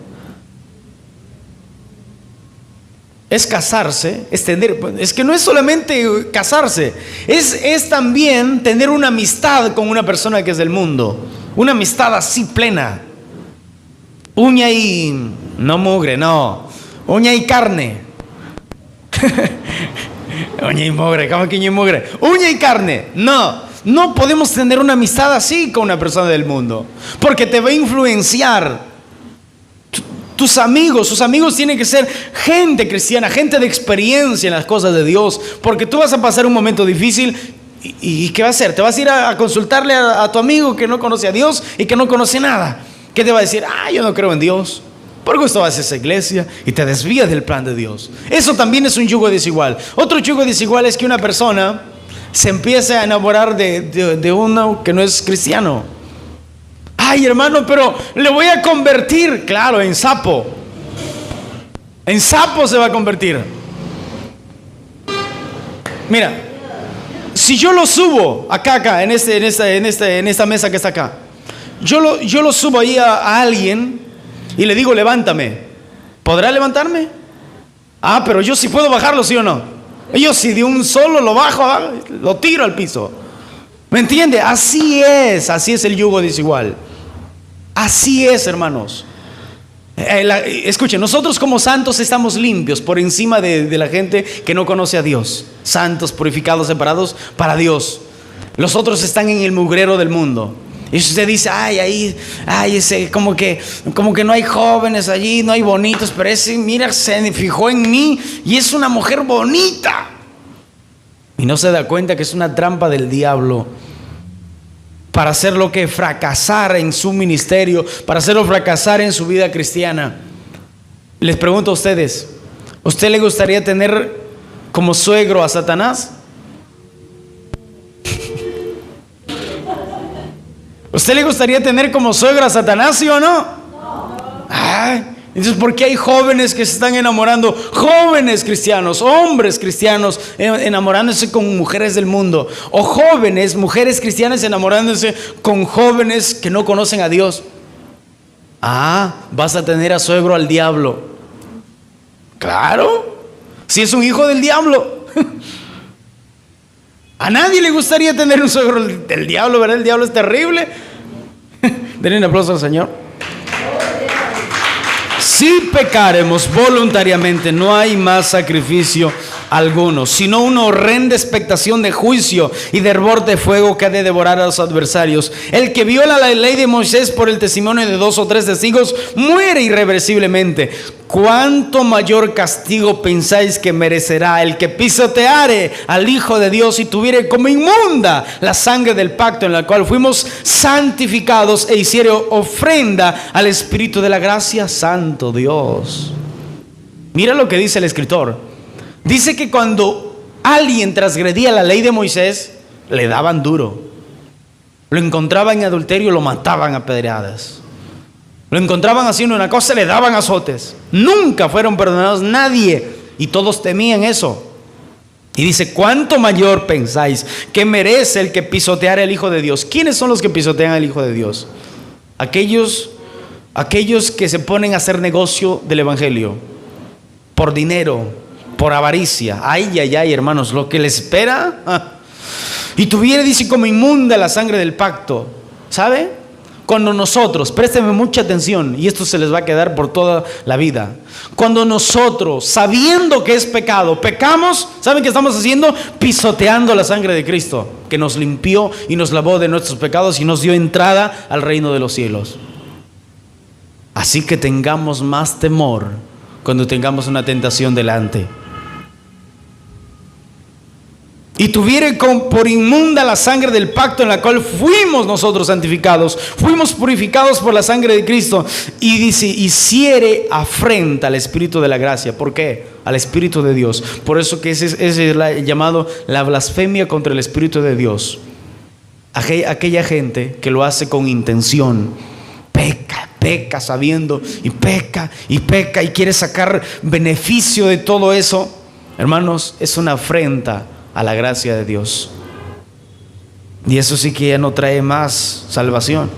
Es casarse, es que no es solamente casarse, es también tener una amistad con una persona que es del mundo. Una amistad así plena. Uña y, no mugre, no. Uña y carne. Uña y mugre, ¿cómo que uña y mugre? Uña y carne. No podemos tener una amistad así con una persona del mundo, porque te va a influenciar. Sus amigos tienen que ser gente cristiana, gente de experiencia en las cosas de Dios, porque tú vas a pasar un momento difícil y ¿qué va a hacer? Te vas a ir a consultarle a tu amigo que no conoce a Dios y que no conoce nada. ¿Qué te va a decir? Yo no creo en Dios. Por gusto vas a esa iglesia y te desvías del plan de Dios. Eso también es un yugo desigual. Otro yugo desigual es que una persona se empiece a enamorar de uno que no es cristiano. Ay, hermano, pero le voy a convertir, claro, en sapo. En sapo se va a convertir. Mira, si yo lo subo acá, en esta mesa que está acá, yo lo subo ahí a alguien y le digo, levántame. ¿Podrá levantarme? Pero yo sí puedo bajarlo, ¿sí o no? Yo si de un solo lo bajo, lo tiro al piso. ¿Me entiende? Así es el yugo desigual. Así es, hermanos. Escuchen, nosotros como santos estamos limpios por encima de la gente que no conoce a Dios. Santos, purificados, separados para Dios. Los otros están en el mugrero del mundo. Y usted dice, como que no hay jóvenes allí, no hay bonitos, pero ese, mira, se fijó en mí y es una mujer bonita. Y no se da cuenta que es una trampa del diablo para hacerlo que fracasar en su ministerio, para hacerlo fracasar en su vida cristiana. Les pregunto a ustedes, ¿usted le gustaría tener como suegro a Satanás? ¿Usted le gustaría tener como suegro a Satanás, sí o no? Entonces, ¿por qué hay jóvenes que se están enamorando? Jóvenes cristianos, hombres cristianos enamorándose con mujeres del mundo. O jóvenes, mujeres cristianas enamorándose con jóvenes que no conocen a Dios. Vas a tener a suegro al diablo. Claro, si es un hijo del diablo. A nadie le gustaría tener un suegro del diablo, ¿verdad? El diablo es terrible. Denle un aplauso al Señor. Si pecaremos voluntariamente, no hay más sacrificio alguno, sino una horrenda expectación de juicio y de hervor de fuego que ha de devorar a los adversarios. El que viola la ley de Moisés por el testimonio de 2 o 3 testigos muere irreversiblemente. ¿Cuánto mayor castigo pensáis que merecerá el que pisoteare al Hijo de Dios y tuviere como inmunda la sangre del pacto en la cual fuimos santificados e hiciere ofrenda al Espíritu de la gracia? Santo Dios. Mira lo que dice el escritor. Dice que cuando alguien transgredía la ley de Moisés, le daban duro. Lo encontraban en adulterio, lo mataban a pedradas. Lo encontraban haciendo una cosa, le daban azotes. Nunca fueron perdonados nadie, y todos temían eso. Y dice: ¿cuánto mayor pensáis que merece el que pisoteare al Hijo de Dios? ¿Quiénes son los que pisotean al Hijo de Dios? Aquellos que se ponen a hacer negocio del evangelio por dinero, por avaricia. Ay, hermanos, lo que les espera. Y tuviera, dice, como inmunda la sangre del pacto. ¿Sabe? Cuando nosotros, présteme mucha atención, y esto se les va a quedar por toda la vida. Cuando nosotros, sabiendo que es pecado, pecamos, ¿saben qué estamos haciendo? Pisoteando la sangre de Cristo, que nos limpió y nos lavó de nuestros pecados y nos dio entrada al reino de los cielos. Así que tengamos más temor cuando tengamos una tentación delante. Y tuviere por inmunda la sangre del pacto en la cual fuimos nosotros santificados, fuimos purificados por la sangre de Cristo. Y dice: hiciere afrenta al Espíritu de la gracia. ¿Por qué? Al Espíritu de Dios. Por eso que ese es llamado la blasfemia contra el Espíritu de Dios. Aquella gente que lo hace con intención, peca sabiendo, y peca y quiere sacar beneficio de todo eso. Hermanos, es una afrenta a la gracia de Dios. Y eso sí que ya no trae más salvación.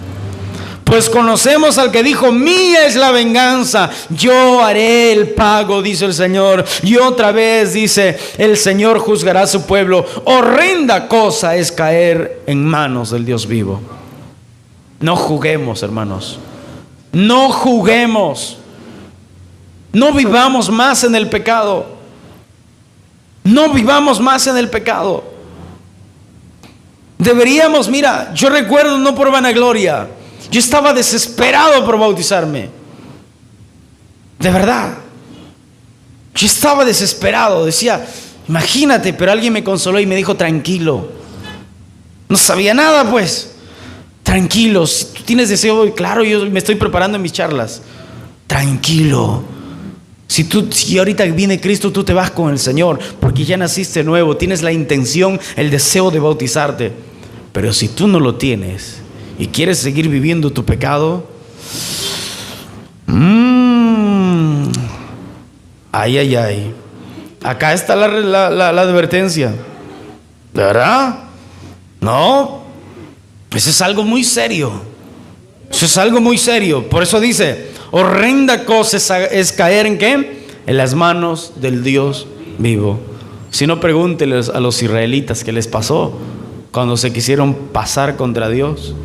Pues conocemos al que dijo: mía es la venganza, yo haré el pago, dice el Señor. Y otra vez dice: el Señor juzgará a su pueblo. Horrenda cosa es caer en manos del Dios vivo. No juguemos, hermanos. No juguemos. No vivamos más en el pecado. No vivamos más en el pecado. Deberíamos, mira, yo recuerdo, no por vanagloria, yo estaba desesperado por bautizarme. De verdad. Yo estaba desesperado. Decía: imagínate, pero alguien me consoló y me dijo: tranquilo. No sabía nada, pues. Tranquilo, si tú tienes deseo, claro, yo me estoy preparando en mis charlas. Tranquilo. Si ahorita viene Cristo, tú te vas con el Señor, porque ya naciste nuevo, tienes la intención, el deseo de bautizarte. Pero si tú no lo tienes y quieres seguir viviendo tu pecado, ay. Acá está la advertencia. ¿De verdad? No, eso es algo muy serio. Eso es algo muy serio. Por eso dice: horrenda cosa es caer ¿en qué? En las manos del Dios vivo. Si no, pregúnteles a los israelitas qué les pasó cuando se quisieron pasar contra Dios.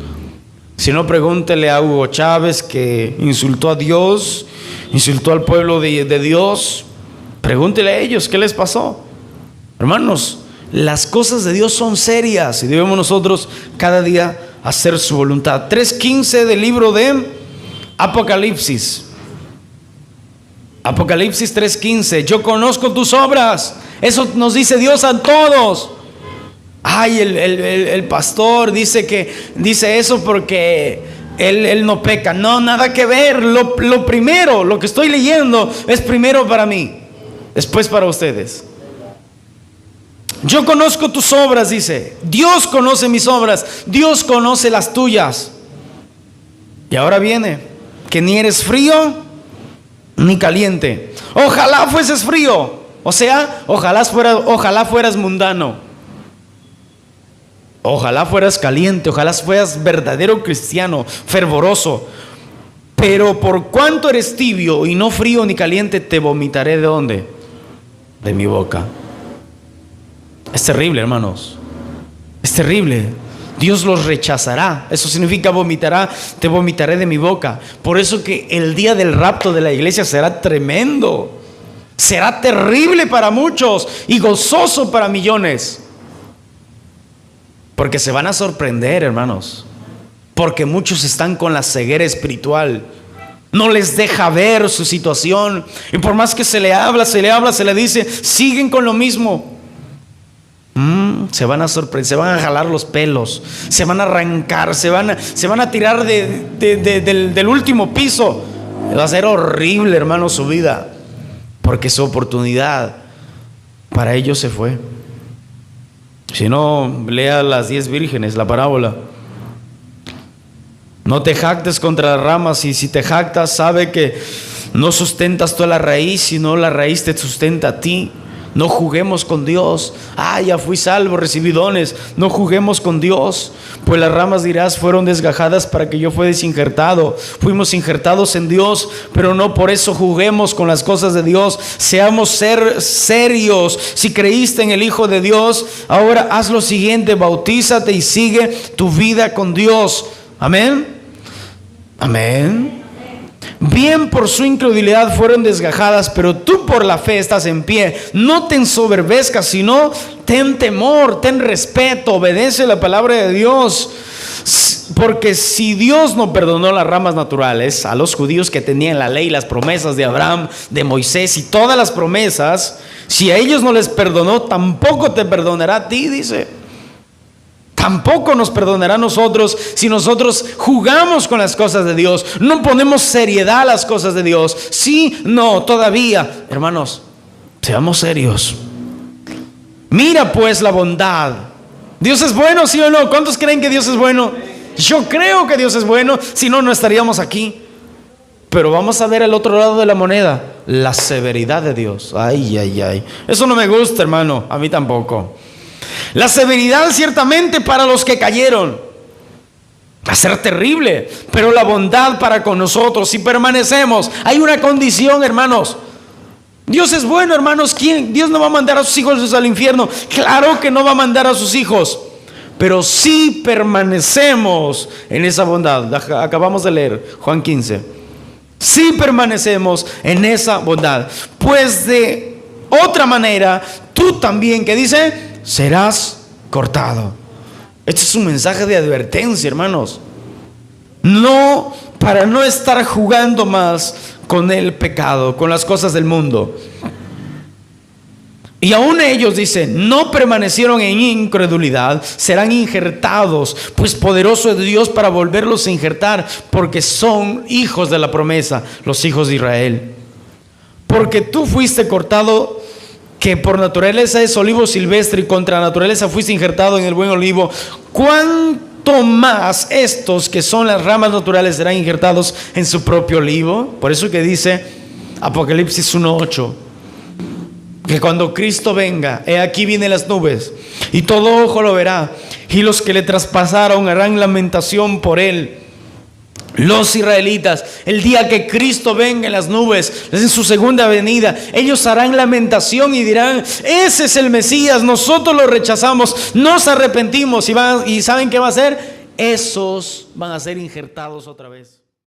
Si no, pregúntele a Hugo Chávez, que insultó a Dios, insultó al pueblo de Dios. Pregúntele a ellos qué les pasó. Hermanos, las cosas de Dios son serias y debemos nosotros cada día hacer su voluntad. 3:15 del libro de Apocalipsis. Apocalipsis 3:15. Yo conozco tus obras. Eso nos dice Dios a todos. Ay, el pastor dice eso porque él no peca. No, nada que ver. Lo primero, lo que estoy leyendo es primero para mí, después para ustedes. Yo conozco tus obras, dice. Dios conoce mis obras. Dios conoce las tuyas. Y ahora viene: que ni eres frío ni caliente. Ojalá fueses frío. O sea, ojalá fueras mundano. Ojalá fueras caliente. Ojalá fueras verdadero cristiano, fervoroso. Pero por cuanto eres tibio y no frío ni caliente, te vomitaré ¿de dónde? De mi boca. Es terrible, hermanos. Es terrible. Dios los rechazará. Eso significa vomitará. Te vomitaré de mi boca. Por eso que el día del rapto de la iglesia será tremendo. Será terrible para muchos y gozoso para millones. Porque se van a sorprender, hermanos. Porque muchos están con la ceguera espiritual. No les deja ver su situación. Y por más que se le habla, se le dice, siguen con lo mismo. Se van a sorprender, se van a jalar los pelos, se van a arrancar, se van a tirar del último piso. Va a ser horrible, hermano, su vida. Porque su oportunidad para ellos se fue. Si no, lea las 10 vírgenes, la parábola. No te jactes contra las ramas, y si te jactas, sabe que no sustentas toda la raíz, sino la raíz te sustenta a ti. No juguemos con Dios. Ya fui salvo, recibí dones. No juguemos con Dios, pues las ramas, dirás, fueron desgajadas para que yo fuese injertado. Fuimos injertados en Dios, pero no por eso juguemos con las cosas de Dios. Seamos serios. Si creíste en el Hijo de Dios, ahora haz lo siguiente: bautízate y sigue tu vida con Dios. Amén. Amén. Bien, por su incredulidad fueron desgajadas, pero tú por la fe estás en pie. No te ensoberbezcas, sino ten temor, ten respeto, obedece la palabra de Dios. Porque si Dios no perdonó las ramas naturales a los judíos que tenían la ley, las promesas de Abraham, de Moisés y todas las promesas, si a ellos no les perdonó, tampoco te perdonará a ti, dice. Tampoco nos perdonará a nosotros si nosotros jugamos con las cosas de Dios, no ponemos seriedad a las cosas de Dios. Sí, no, todavía. Hermanos, seamos serios. Mira pues la bondad. ¿Dios es bueno, sí o no? ¿Cuántos creen que Dios es bueno? Yo creo que Dios es bueno, si no, no estaríamos aquí. Pero vamos a ver el otro lado de la moneda, la severidad de Dios. Ay. Eso no me gusta, hermano, a mí tampoco. La severidad ciertamente para los que cayeron va a ser terrible, pero la bondad para con nosotros si permanecemos. Hay una condición, hermanos. Dios es bueno, hermanos. Dios no va a mandar a sus hijos al infierno. Claro que no va a mandar a sus hijos, pero si permanecemos en esa bondad. Acabamos de leer Juan 15. Si permanecemos en esa bondad, pues de otra manera tú también, ¿qué dice? Serás cortado. Este es un mensaje de advertencia, hermanos. No, para no estar jugando más con el pecado, con las cosas del mundo. Y aún ellos, dice, no permanecieron en incredulidad, serán injertados, pues poderoso es Dios para volverlos a injertar, porque son hijos de la promesa, los hijos de Israel. Porque tú fuiste cortado, que por naturaleza es olivo silvestre, y contra naturaleza fuiste injertado en el buen olivo. ¿Cuánto más estos que son las ramas naturales serán injertados en su propio olivo? Por eso que dice Apocalipsis 1:8, que cuando Cristo venga, he aquí vienen las nubes, y todo ojo lo verá, y los que le traspasaron harán lamentación por él. Los israelitas, el día que Cristo venga en las nubes, en su segunda venida, ellos harán lamentación y dirán: ese es el Mesías, nosotros lo rechazamos, nos arrepentimos. Y ¿saben qué va a hacer? Esos van a ser injertados otra vez.